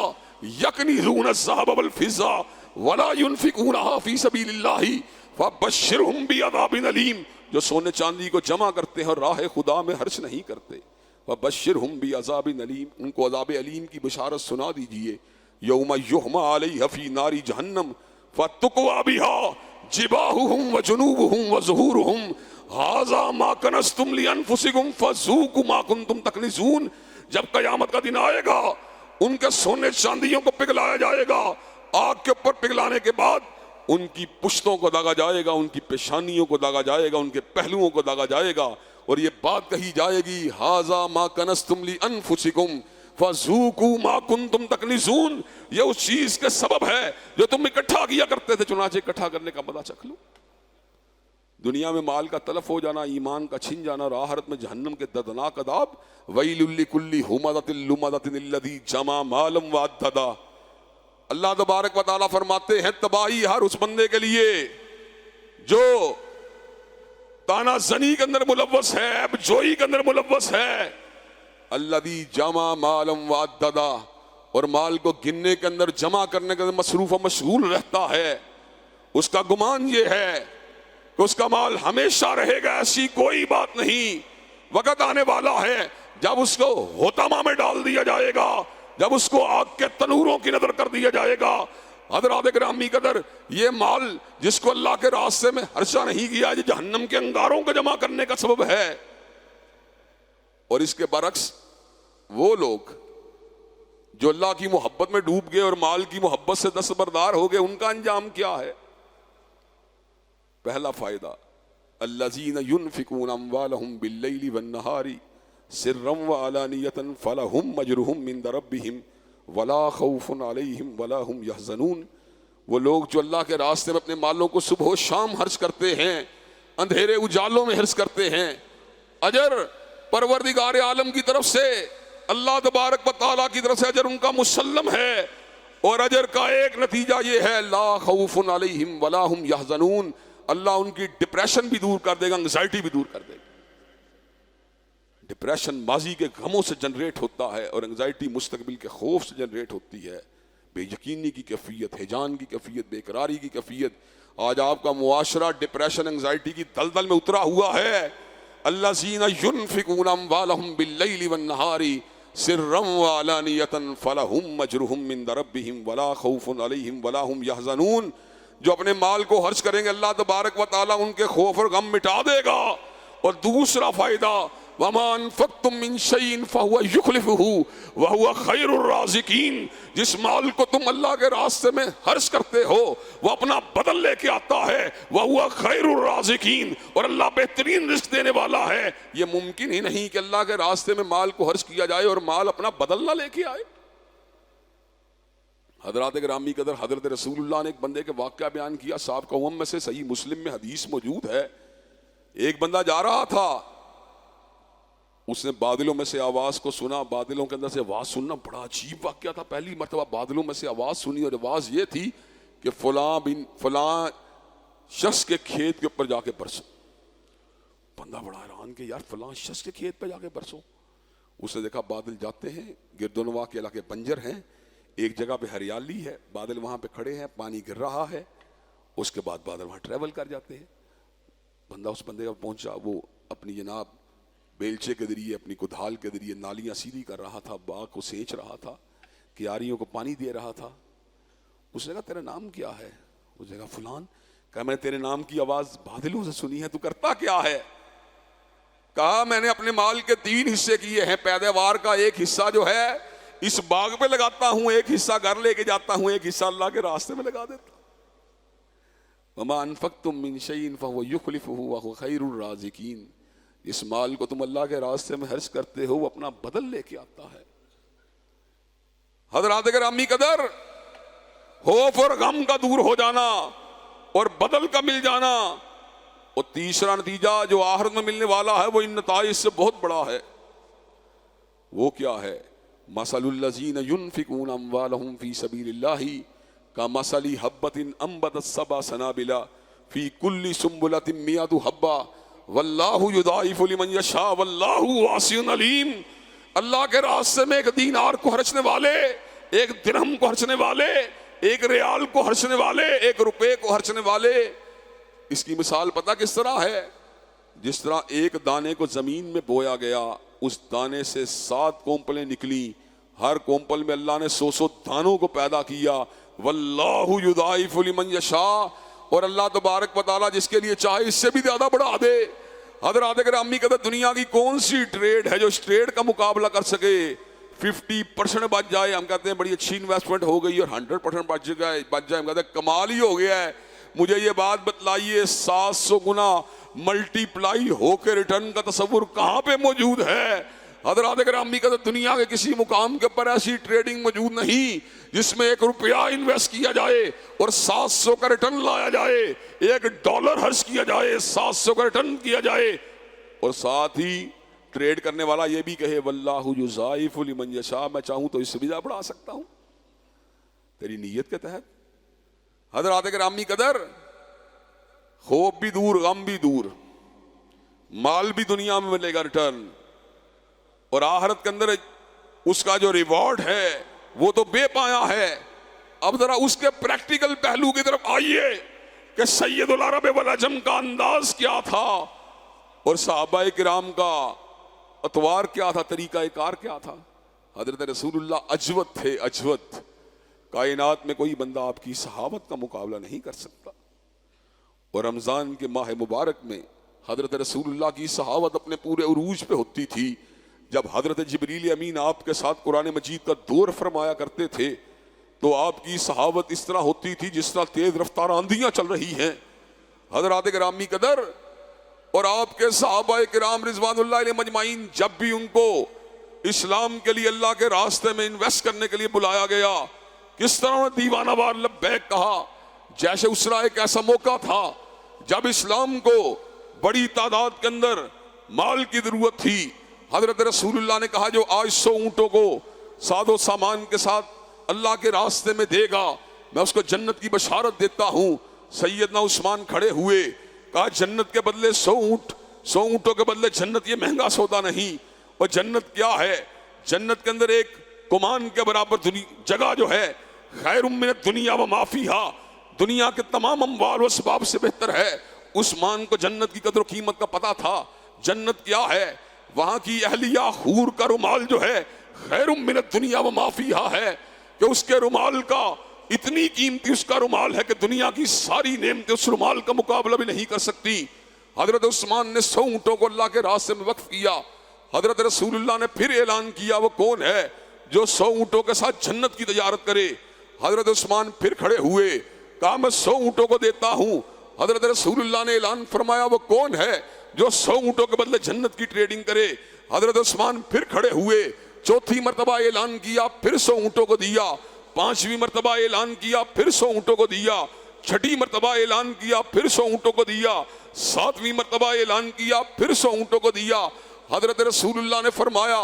یکنزون الذھب والفضہ ولا ينفقونها فی سبیل اللہ فبشرہم بعذاب علیم، جو سونے چاندی کو جمع کرتے ہیں اور راہ خدا میں خرچ نہیں کرتے، فبشرہم بعذاب علیم، ان کو عذاب علیم کی بشارت سنا دیجئے۔ یوم یحمى علیہ فی نار جہنم فتقوی بها جباہہم وجنوبہم وظہورہم ھذا ما کنزتم لانفسکم فذوقوا ما کنتم تکنزون۔ جب قیامت کا دن آئے گا ان کے سونے چاندیوں کو پگھلایا جائے گا، آگ کے اوپر پگھلانے کے بعد ان کی پشتوں کو داغا جائے گا، ان کی پیشانیوں کو داغا جائے گا، ان کے پہلوؤں کو داغا جائے گا، اور یہ بات کہی جائے گی ھذا ما کنزتم لانفسکم فذوقوا ما کنتم تکنزون، یہ اس چیز کے سبب ہے جو تم اکٹھا کیا کرتے تھے، چنانچہ اکٹھا کرنے کا مزہ چکھ لو۔ دنیا میں مال کا تلف ہو جانا، ایمان کا چھن جانا، اور آخرت میں جہنم کے دردناک عذاب۔ ویل لکل ہمزۃ لمزۃ الذی جمع مالا وعددا۔ اللہ تبارک و تعالیٰ فرماتے ہیں تباہی ہر اس بندے کے لیے جو تانا زنی کے اندر ملوث ہے، عیب جوئی کے اندر ملوث ہے۔ الذی جمع مالا وعددا، اور مال کو گننے کے اندر، جمع کرنے کے اندر مصروف و مشغول رہتا ہے۔ اس کا گمان یہ ہے کہ اس کا مال ہمیشہ رہے گا، ایسی کوئی بات نہیں۔ وقت آنے والا ہے جب اس کو ہوتما میں ڈال دیا جائے گا، جب اس کو آگ کے تنوروں کی نظر کر دیا جائے گا۔ حضرات گرامی قدر، یہ مال جس کو اللہ کے راستے میں خرچہ نہیں کیا، یہ جہنم کے انگاروں کو جمع کرنے کا سبب ہے۔ اور اس کے برعکس وہ لوگ جو اللہ کی محبت میں ڈوب گئے اور مال کی محبت سے دستبردار ہو گئے، ان کا انجام کیا ہے؟ پہلا فائدہ، الذین ينفقون اموالهم باللیل والنہار سرا وعلانیۃ فلہم اجرہم عند ربہم ولا خوف علیہم ولا هم یحزنون۔ وہ لوگ جو اللہ کے راستے میں اپنے مالوں کو صبح و شام خرچ کرتے ہیں، اندھیرے اجالوں میں خرچ کرتے ہیں، اجر پروردگار عالم کی طرف سے اللہ تبارک و تعالیٰ کی طرف سے اجر ان کا مسلم ہے، اور اجر کا ایک نتیجہ یہ ہے لا خوف علیہم ولا هم یحزنون، اللہ ان کی ڈپریشن بھی دور کر دے گا، انگزائٹی بھی دور کر دے گا۔ ڈپریشن ماضی کے غموں سے جنریٹ ہوتا ہے اور انگزائٹی مستقبل کے خوف سے جنریٹ ہوتی ہے، بے یقینی کی کیفیت، ہیجان کی کیفیت، بے قراری کی کیفیت۔ آج آپ کا معاشرہ ڈپریشن انگزائٹی کی دلدل میں اترا ہوا ہے۔ الذین ینفقون اموالہم باللیل والنہار سرا وعلانیۃ فلہم اجرہم عند ربہم ولا خوف علیہم ولا ہم یحزنون، جو اپنے مال کو خرچ کریں گے اللہ تبارک و تعالیٰ ان کے خوف اور غم مٹا دے گا۔ اور دوسرا فائدہ وَمَا أَنفَقْتُم مِّن شَيْءٍ فَهُوَ يُخْلِفُهُ وَهُوَ خَيْرُ الرَّازِقِينَ، جس مال کو تم اللہ کے راستے میں خرچ کرتے ہو وہ اپنا بدل لے کے آتا ہے، وَهُوَ خَيْرُ الرَّازِقِينَ، اور اللہ بہترین رزق دینے والا ہے۔ یہ ممکن ہی نہیں کہ اللہ کے راستے میں مال کو خرچ کیا جائے اور مال اپنا بدل نہ لے کے آئے۔ حضرات گرامی قدر، حضرت رسول اللہ نے ایک بندے کے واقعہ بیان کیا، صاحب قوم میں سے صحیح مسلم میں حدیث موجود ہے۔ ایک بندہ جا رہا تھا، اس نے بادلوں میں سے آواز کو سنا، بادلوں کے اندر سے آواز سننا بڑا عجیب واقعہ تھا، پہلی مرتبہ بادلوں میں سے آواز سنی، اور آواز یہ تھی کہ فلاں شخص کے کھیت کے اوپر جا کے برسو۔ بندہ بڑا حیران کہ یار فلاں شخص کے کھیت پہ جا کے برسو۔ اس نے دیکھا بادل جاتے ہیں، گرد و نواح کے علاقے بنجر ہیں، ایک جگہ پہ ہریالی ہے، بادل وہاں پہ کھڑے ہیں، پانی گر رہا ہے، اس کے بعد بادل وہاں ٹریول کر جاتے ہیں۔ بندہ اس بندے کا پہنچا، وہ اپنی جناب بیلچے کے ذریعے، اپنی کدھال کے ذریعے نالیاں سیدھی کر رہا تھا، باغ کو سینچ رہا تھا، کیاریوں کو پانی دے رہا تھا۔ اس نے کہا تیرا نام کیا ہے؟ اس نے کہا فلان۔ کہا میں نے تیرے نام کی آواز بادلوں سے سنی ہے، تو کرتا کیا ہے؟ کہا میں نے اپنے مال کے 3 حصے کیے ہیں، پیداوار کا ایک حصہ جو ہے اس باغ پہ لگاتا ہوں، ایک حصہ گھر لے کے جاتا ہوں، ایک حصہ اللہ کے راستے میں لگا دیتا ہوں۔ وما انفقتم من شیء فهو یخلفہ وهو خیر الرازقین، اس مال کو تم اللہ کے راستے میں خرچ کرتے ہو وہ اپنا بدل لے کے آتا ہے۔ حضرات گرامی قدر، خوف اور غم کا دور ہو جانا اور بدل کا مل جانا، اور تیسرا نتیجہ جو آخرت میں ملنے والا ہے وہ ان نتائج سے بہت بڑا ہے۔ وہ کیا ہے؟ مثل الذین ینفقون اموالہم فی سبیل اللہ کمثل حبۃ انبتت 7 سنابل فی کل سنبلۃ 100 حبۃ واللہ یضاعف لمن یشاء واللہ واسع علیم۔ اللہ کے راستے میں ایک دینار کو خرچنے والے، ایک درہم کو خرچنے والے، ایک ریال کو خرچنے والے، ایک روپے کو خرچنے والے، اس کی مثال پتہ کس طرح ہے؟ جس طرح ایک دانے کو زمین میں بویا گیا، اس دانے سے 7 کونپلیں نکلی، ہر کونپل میں اللہ نے 100 دانوں کو پیدا کیا۔ واللہ یضاعف لمن یشاء، اور اللہ تبارک و تعالیٰ جس کے لیے چاہے اس سے بھی زیادہ بڑھا دے۔ حضرات گرامی قدر، دنیا کی کون سی ٹریڈ ہے جو اس ٹریڈ کا مقابلہ کر سکے؟ 50% بچ جائے ہم کہتے ہیں بڑی اچھی انویسٹمنٹ ہو گئی، اور 100% بچ جائے ہم کہتے ہیں کمال ہی ہو گیا ہے۔ مجھے یہ بات بتلائیے 700 گنا ملٹی پلائی ہو کے ریٹرن کا تصور کہاں پہ موجود ہے؟ حضرات گرامی قدر، دنیا کے کسی مقام کے اوپر ایسی ٹریڈنگ موجود نہیں جس میں 1 روپیہ انویسٹ کیا جائے اور 700 کا ریٹرن لایا جائے، $1 خرچ کیا جائے 700 کا ریٹرن کیا جائے، اور ساتھ ہی ٹریڈ کرنے والا یہ بھی کہے واللہ یضاعف لمن یشاء، میں چاہوں تو اس سے بھی زیادہ بڑھا سکتا ہوں تیری نیت کے تحت۔ حضرات گرامی قدر، خوف بھی دور، غم بھی دور، مال بھی دنیا میں ملے گا ریٹرن، اور آخرت کے اندر اس کا جو ریوارڈ ہے وہ تو بے پایا ہے۔ اب ذرا اس کے پریکٹیکل پہلو کی طرف آئیے کہ سید العرب والعجم کا انداز کیا تھا، اور صحابہ کرام کا اطوار کیا تھا، طریقہ کار کیا تھا۔ حضرت رسول اللہ اجود تھے، اجود۔ کائنات میں کوئی بندہ آپ کی صحابت کا مقابلہ نہیں کر سکتا۔ اور رمضان کے ماہ مبارک میں حضرت رسول اللہ کی صحابت اپنے پورے عروج پہ ہوتی تھی۔ جب حضرت جبریل امین آپ کے ساتھ قرآن مجید کا دور فرمایا کرتے تھے تو آپ کی صحابت اس طرح ہوتی تھی جس طرح تیز رفتار آندھیاں چل رہی ہیں۔ حضرات گرامی قدر، اور آپ کے صحابہ کرام رضوان اللہ علیہ مجمعین جب بھی ان کو اسلام کے لیے اللہ کے راستے میں انویسٹ کرنے کے لیے بلایا گیا، کس طرح دیوانہ وار لبیک کہا۔ جیسے اسرا ایک ایسا موقع تھا جب اسلام کو بڑی تعداد کے اندر مال کی ضرورت تھی، حضرت رسول اللہ نے کہا جو آج 100 اونٹوں کو ساد و سامان کے ساتھ اللہ کے راستے میں دے گا میں اس کو جنت کی بشارت دیتا ہوں۔ سیدنا عثمان کھڑے ہوئے، کہا جنت کے بدلے 100 اونٹوں کے بدلے جنت یہ مہنگا سودا نہیں۔ اور جنت کیا ہے؟ جنت کے اندر ایک کمان کے برابر جگہ جو ہے، خیر من الدنیا و ما فیہا، دنیا کے تمام اموال و اسباب سے بہتر ہے۔ عثمان کو جنت کی قدر و قیمت کا پتا تھا۔ جنت کیا ہے؟ وہاں کی اہلیہ حور کا رومال جو ہے خیر من الدنیا و ما فیہا ہے، کہ اس کے رومال کا اتنی قیمتی اس کا رومال ہے کہ دنیا کی ساری نعمتیں اس رومال کا مقابلہ بھی نہیں کر سکتی۔ حضرت عثمان نے 100 اونٹوں کو اللہ کے راستے میں وقف کیا۔ حضرت رسول اللہ نے پھر اعلان کیا وہ کون ہے جو 100 اونٹوں کے ساتھ جنت کی تجارت کرے؟ حضرت عثمان پھر کھڑے ہوئے، کہا میں 100 اونٹوں کو دیتا ہوں۔ حضرت رسول اللہ نے اعلان فرمایا وہ کون ہے جو 100 اونٹوں کے بدلے جنت کی ٹریڈنگ کرے؟ حضرت عثمان پھر کھڑے ہوئے، چوتھی مرتبہ اعلان کیا، پھر 100 اونٹوں کو دیا۔ پانچویں مرتبہ اعلان کیا، پھر 100 اونٹوں کو دیا۔ چھٹی مرتبہ اعلان کیا، پھر 100 اونٹوں کو دیا۔ ساتویں مرتبہ اعلان کیا، پھر 100 اونٹوں کو دیا۔ حضرت رسول اللہ نے فرمایا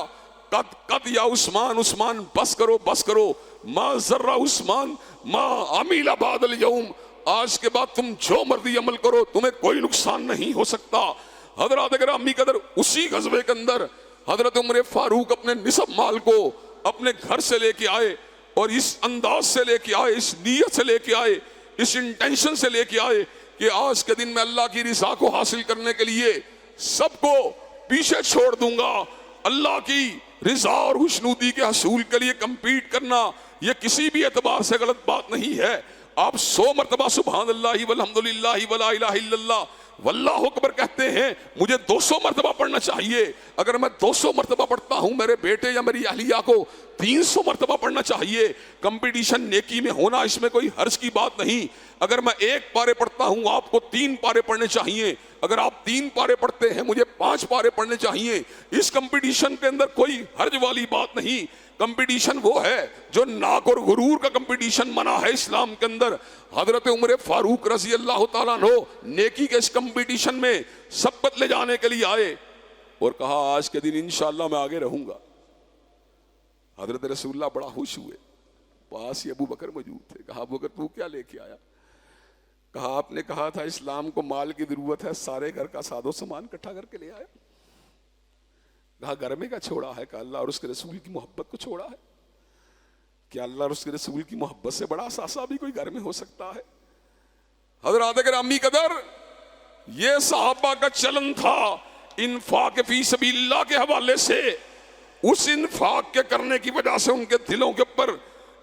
قد یا عثمان، عثمان بس کرو، ما ذرہ عثمان ما عمل بعد اليوم، آج کے بعد تم جو مرضی عمل کرو تمہیں کوئی نقصان نہیں ہو سکتا۔ حضرات گرامی قدر، اسی غزوے کے اندر حضرت عمر فاروق اپنے نصف مال کو اپنے گھر سے لے کے آئے، اور اس انداز سے لے کے آئے، اس نیت سے لے کے آئے، اس انٹینشن سے لے کے آئے کہ آج کے دن میں اللہ کی رضا کو حاصل کرنے کے لیے سب کو پیچھے چھوڑ دوں گا۔ اللہ کی رضا اور خوشنودی کے حصول کے لیے کمپیٹ کرنا یہ کسی بھی اعتبار سے غلط بات نہیں ہے۔ آپ 100 مرتبہ سبحان اللہ والحمدللہ ولا الہ الا اللہ واللہ اکبر کہتے ہیں، مجھے 200 مرتبہ پڑھنا چاہیے۔ اگر میں 200 مرتبہ پڑھتا ہوں، میرے بیٹے یا میری اہلیہ کو 300 مرتبہ پڑھنا چاہیے۔ کمپٹیشن نیکی میں ہونا اس میں کوئی حرج کی بات نہیں۔ اگر میں 1 پارے پڑھتا ہوں، آپ کو 3 پارے پڑھنے چاہیے۔ اگر آپ 3 پارے پڑھتے ہیں، مجھے 5 پارے پڑھنے چاہیے۔ اس کمپٹیشن کے اندر کوئی حرج والی بات نہیں۔ کمپٹیشن وہ ہے جو ناک اور غرور کا کمپٹیشن منع ہے اسلام کے اندر۔ حضرت عمر فاروق رضی اللہ تعالیٰ عنہ نیکی کے اس کمپٹیشن میں سبقت لے جانے کے لیے آئے اور کہا آج کے دن انشاءاللہ میں آگے رہوں گا۔ حضرت رسول اللہ بڑا خوش ہوئے، پاس ہی ابو بکر موجود تھے۔ کہا ابو بکر تو کیا لے کے آیا؟ کہا آپ نے کہا تھا اسلام کو مال کی ضرورت ہے، سارے گھر کا ساد و سامان اکٹھا کر کے لے آیا۔ کہا گھر میں کا چھوڑا ہے؟ کہ اللہ اور اس کے رسول کی محبت کو چھوڑا ہے؟ کیا اللہ اور اس کے رسول کی محبت سے بڑا اثاثہ بھی کوئی گھر میں ہو سکتا ہے؟ حضرات گرامی قدر، یہ صحابہ کا چلن تھا انفاق فی سبیل اللہ کے حوالے سے۔ اس انفاق کے کرنے کی وجہ سے ان کے دلوں کے اوپر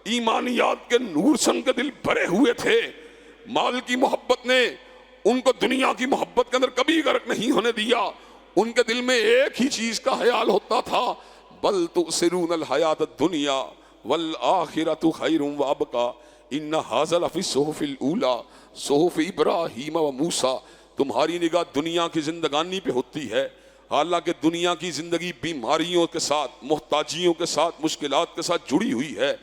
ایمانیات کے نور سے ان کے دل بھرے ہوئے تھے۔ مال کی محبت نے ان کو دنیا کی محبت کے اندر کبھی غرق نہیں ہونے دیا۔ ان کے دل میں ایک ہی چیز کا خیال ہوتا تھا، بل تؤثرون الحیات الدنیا والآخرۃ خیر وابقیٰ ان ھذا لفی الصحف الاولیٰ صحف ابراہیم و موسیٰ۔ تمہاری نگاہ دنیا کی زندگانی پہ ہوتی ہے، حالانکہ دنیا کی زندگی بیماریوں کے ساتھ، محتاجیوں کے ساتھ، مشکلات کے ساتھ جڑی ہوئی ہے۔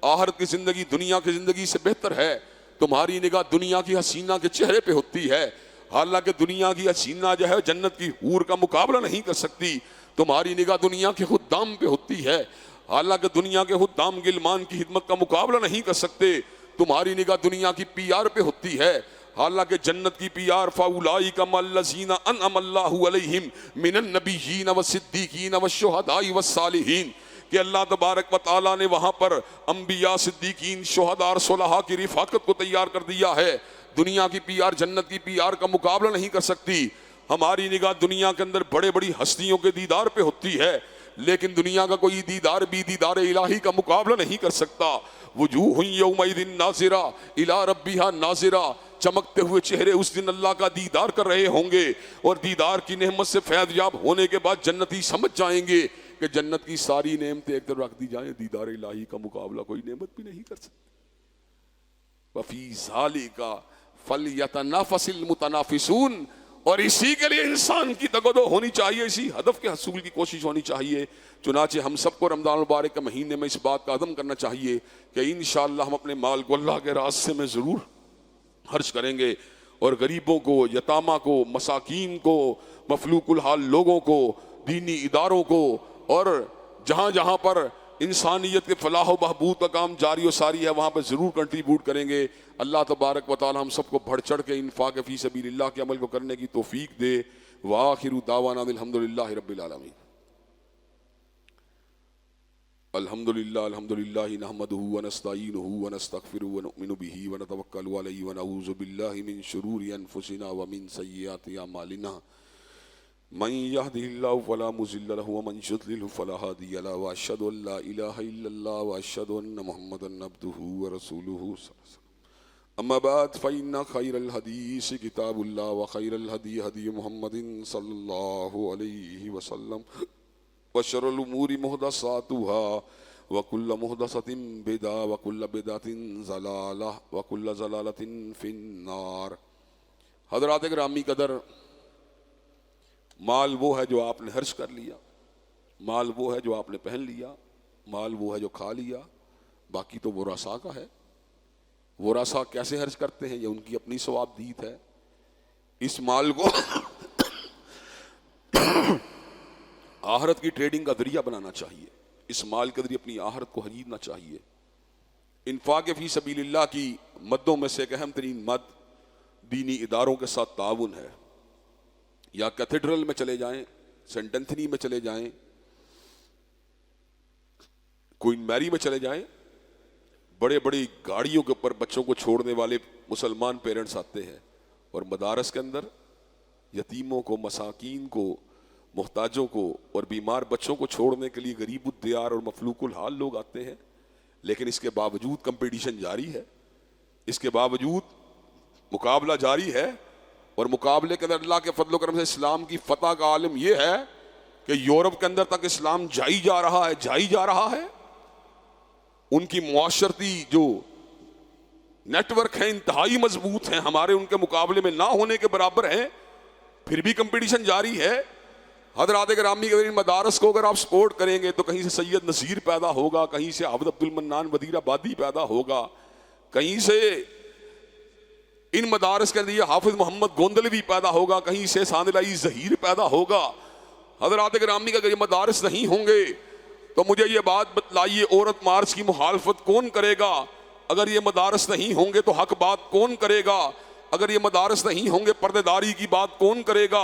آخرت کی زندگی دنیا کی زندگی سے بہتر ہے۔ تمہاری نگاہ دنیا کی حسینہ کے چہرے پہ ہوتی ہے، حالانکہ دنیا کی حسینہ جو ہے جنت کی حور کا مقابلہ نہیں کر سکتی۔ تمہاری نگاہ دنیا کے خدام پہ ہوتی ہے، حالانکہ دنیا کے خدام غلمان کی خدمت کا مقابلہ نہیں کر سکتے۔ تمہاری نگاہ دنیا کی پی آر پہ ہوتی ہے، حالانکہ جنت کی پی آر فَأُولَٰئِکَ مَعَ الَّذِینَ أَنْعَمَ اللَّهُ عَلَیْہِم مِنَ النَّبِیِّینَ وَالصِّدِّیقِینَ وَالشُّہَدَاءِ وَالصَّالِحِینَ، کہ اللہ تبارک و تعالیٰ نے وہاں پر انبیاء، صدیقین، شہداء اور صلحاء کی رفاقت کو تیار کر دیا ہے۔ دنیا کی پی آر جنت کی پی آر کا مقابلہ نہیں کر سکتی۔ ہماری نگاہ دنیا کے اندر بڑے بڑی ہستیوں کے دیدار پہ ہوتی ہے، لیکن دنیا کا کوئی دیدار بھی دیدار الہی کا مقابلہ نہیں کر سکتا۔ وجوہ یومئذ ناظرہ الی ربہا ناظرہ، چمکتے ہوئے چہرے اس دن اللہ کا دیدار کر رہے ہوں گے، اور دیدار کی نعمت سے فیض یاب ہونے کے بعد جنتی سمجھ جائیں گے کہ جنت کی ساری نعمتیں ایک طرف رکھ دی جائیں، دیدار الہی کا مقابلہ کوئی نعمت بھی نہیں کر سکتی۔ وفی ذالک فلیتنافس المتنافسون، اور اسی کے لیے انسان کی تگودو ہونی چاہیے، اسی ہدف کے حصول کی کوشش ہونی چاہیے۔ چنانچہ ہم سب کو رمضان المبارک کے مہینے میں اس بات کا عزم کرنا چاہیے کہ انشاءاللہ ہم اپنے مال کو اللہ کے راستے میں ضرور خرچ کریں گے، اور غریبوں کو، یتامہ کو، مساکین کو، مفلوق الحال لوگوں کو دینی اداروں کو، اور جہاں جہاں پر انسانیت کے فلاح و بہبود کا کام جاری و ساری ہے وہاں پہ ضرور کنٹریبیوٹ کریں گے۔ اللہ تبارک و تعالی ہم سب کو بڑھ چڑھ کے انفاق فی سبیل اللہ کے عمل کو کرنے کی توفیق دے۔ وآخر دعوانا الحمدللہ رب العالمین۔ الحمدللہ نحمدہ ونستعینہ ونستغفرہ ونؤمن بہ ونتوکل علیہ ونعوذ باللہ من شرور انفسنا ومن سیئات اعمالنا، من يهده الله فلا مضل له ومن يضلل فلا هادي له، واشهد ان لا اله الا الله واشهد ان محمدا عبده ورسوله صلى الله عليه وسلم۔ اما بعد فان خير الحديث كتاب الله وخير الهدي هدي محمد صلى الله عليه وسلم، وشر الامور محدثاتها وكل محدثة بدعة وكل بدعة ضلالة وكل ضلالة في النار۔ حضرات گرامی قدر، مال وہ ہے جو آپ نے خرچ کر لیا، مال وہ ہے جو آپ نے پہن لیا، مال وہ ہے جو کھا لیا، باقی تو ورثاء کا ہے۔ ورثاء کیسے خرچ کرتے ہیں یہ ان کی اپنی ثوابدید ہے۔ اس مال کو آخرت کی ٹریڈنگ کا ذریعہ بنانا چاہیے، اس مال کے ذریعے اپنی آخرت کو خریدنا چاہیے۔ انفاق فی سبیل اللہ کی مدوں میں سے ایک اہم ترین مد دینی اداروں کے ساتھ تعاون ہے۔ یا کیتھیڈرل میں چلے جائیں، سینٹ اینتھنی میں چلے جائیں، کوئن میری میں چلے جائیں، بڑے بڑی گاڑیوں کے اوپر بچوں کو چھوڑنے والے مسلمان پیرنٹس آتے ہیں، اور مدارس کے اندر یتیموں کو، مساکین کو، محتاجوں کو اور بیمار بچوں کو چھوڑنے کے لیے غریب الدیار اور مفلوق الحال لوگ آتے ہیں۔ لیکن اس کے باوجود کمپٹیشن جاری ہے، اس کے باوجود مقابلہ جاری ہے، اور مقابلے کے اندر اللہ کے فضل و کرم سے اسلام کی فتح کا عالم یہ ہے کہ یورپ کے اندر تک اسلام جائی جا رہا ہے۔ ان کی معاشرتی جو نیٹ ورک ہیں انتہائی مضبوط ہیں، ہمارے ان کے مقابلے میں نہ ہونے کے برابر ہیں، پھر بھی کمپٹیشن جاری ہے۔ حضرات گرامی کے مدارس کو اگر آپ سپورٹ کریں گے تو کہیں سے سید نصیر پیدا ہوگا، کہیں سے عبد المنان وزیر آبادی پیدا ہوگا، کہیں سے ان مدارس کے لیے حافظ محمد گوندلوی پیدا ہوگا، کہیں سے ساندلائی ظہیر پیدا ہوگا۔ حضرات گرامی اگر یہ مدارس نہیں ہوں گے تو مجھے یہ بات بتلائیے، عورت مارچ کی مخالفت کون کرے گا؟ اگر یہ مدارس نہیں ہوں گے تو حق بات کون کرے گا؟ اگر یہ مدارس نہیں ہوں گے پردے داری کی بات کون کرے گا؟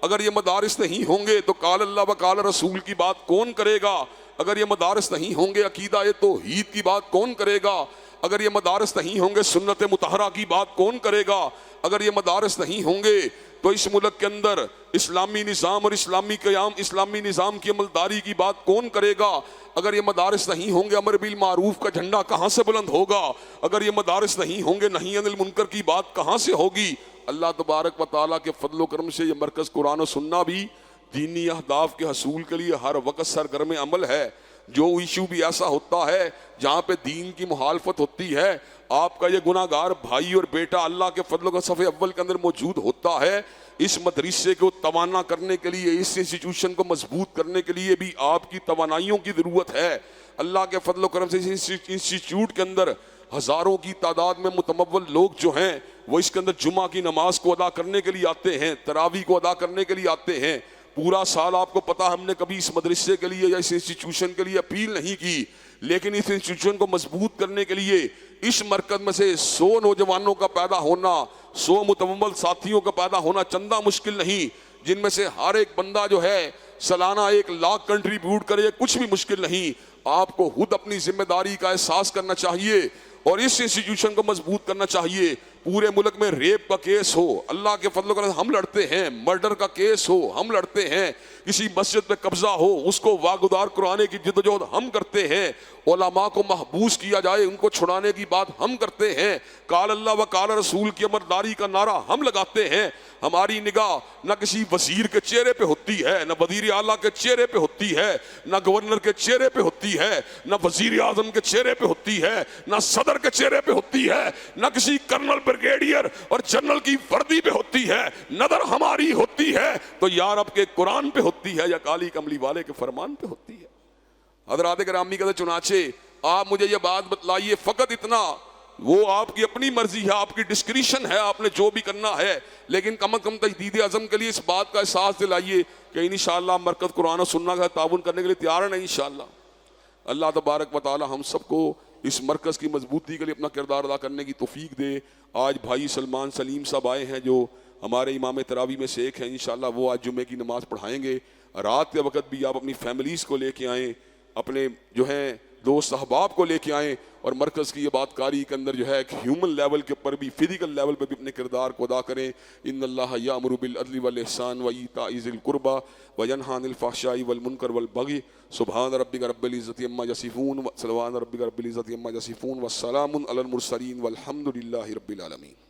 اگر یہ مدارس نہیں ہوں گے تو قال اللہ و قال رسول کی بات کون کرے گا؟ اگر یہ مدارس نہیں ہوں گے عقیدہ توحید کی بات کون کرے گا؟ اگر یہ مدارس نہیں ہوں گے سنت مطہرہ کی بات کون کرے گا؟ اگر یہ مدارس نہیں ہوں گے تو اس ملک کے اندر اسلامی نظام اور اسلامی نظام کی عملداری کی بات کون کرے گا؟ اگر یہ مدارس نہیں ہوں گے امر بالمعروف کا جھنڈا کہاں سے بلند ہوگا؟ اگر یہ مدارس نہیں ہوں گے نہی عن المنکر کی بات کہاں سے ہوگی؟ اللہ تبارک و تعالیٰ کے فضل و کرم سے یہ مرکز قرآن و سننا بھی دینی اہداف کے حصول کے لیے ہر وقت سرگرم عمل ہے۔ جو ایشو بھی ایسا ہوتا ہے جہاں پہ دین کی مخالفت ہوتی ہے، آپ کا یہ گناہ گار بھائی اور بیٹا اللہ کے فضل و صف اول کے اندر موجود ہوتا ہے۔ اس مدرسے کو توانا کرنے کے لیے، اس انسٹیٹیوشن کو مضبوط کرنے کے لیے بھی آپ کی توانائیوں کی ضرورت ہے۔ اللہ کے فضل و کرم سے اس انسٹیٹیوٹ کے اندر ہزاروں کی تعداد میں متمول لوگ جو ہیں وہ اس کے اندر جمعہ کی نماز کو ادا کرنے کے لیے آتے ہیں، تراویح کو ادا کرنے کے لیے آتے ہیں۔ پورا سال آپ کو پتا ہم نے کبھی اس مدرسے کے لیے یا اس انسٹیٹیوشن کے لیے اپیل نہیں کی، لیکن اس انسٹیٹیوشن کو مضبوط کرنے کے لیے اس مرکز میں سے 100 نوجوانوں کا پیدا ہونا، 100 متمول ساتھیوں کا پیدا ہونا چندہ مشکل نہیں، جن میں سے ہر ایک بندہ جو ہے سالانہ 1 لاکھ کنٹریبیوٹ کرے، کچھ بھی مشکل نہیں۔ آپ کو خود اپنی ذمہ داری کا احساس کرنا چاہیے اور اس انسٹیٹیوشن کو مضبوط کرنا چاہیے۔ پورے ملک میں ریپ کا کیس ہو، اللہ کے فضل و کرم ہم لڑتے ہیں، مرڈر کا کیس ہو ہم لڑتے ہیں، کسی مسجد پہ قبضہ ہو اس کو واگزار کرانے کی جدوجہد ہم کرتے ہیں، علماء کو محبوس کیا جائے ان کو چھڑانے کی بات ہم کرتے ہیں، قال اللہ و قال رسول کی امرداری کا نعرہ ہم لگاتے ہیں۔ ہماری نگاہ نہ کسی وزیر کے چہرے پہ ہوتی ہے، نہ وزیر اعلیٰ کے چہرے پہ ہوتی ہے، نہ گورنر کے چہرے پہ ہوتی ہے، نہ وزیر اعظم کے چہرے پہ ہوتی ہے، نہ صدر کے چہرے پہ ہوتی ہے، نہ کسی کرنل بریگیڈیئر اور جنرل کی وردی پہ ہوتی ہے۔ نظر ہماری ہوتی ہے تو یا رب کے قرآن پہ ہوتی ہے یا کالی کملی والے کے فرمان پہ ہوتی ہے۔ حضرات گرامی کا چنانچہ آپ مجھے یہ بات بتلائیے، فقط اتنا وہ آپ کی اپنی مرضی ہے، آپ کی ڈسکریشن ہے، آپ نے جو بھی کرنا ہے، لیکن کم از کم تجدید عزم کے لیے اس بات کا احساس دلائیے کہ انشاءاللہ مرکز قرآن و سنت کا تعاون کرنے کے لیے تیار ہیں انشاءاللہ۔ اللہ تبارک و تعالی ہم سب کو اس مرکز کی مضبوطی کے لیے اپنا کردار ادا کرنے کی توفیق دے۔ آج بھائی سلمان سلیم صاحب آئے ہیں جو ہمارے امام تراویح میں سے ایک ہیں، انشاءاللہ وہ آج جمعے کی نماز پڑھائیں گے۔ رات کے وقت بھی آپ اپنی فیملیز کو لے کے آئیں، اپنے جو ہیں دوست احباب کو لے کے آئیں، اور مرکز کی عبادت کاری کے اندر جو ہے ایک ہیومن لیول کے اوپر بھی، فزیکل لیول پہ بھی اپنے کردار کو ادا کریں۔ ان اللہ یامر بالعدل والاحسان وایتاء ذی القربی وینہی عن الفحشاء والمنکر والبغی سبحان ربک رب العزۃ عما یصفون والسلام علی المرسلین والحمد للہ رب العالمین۔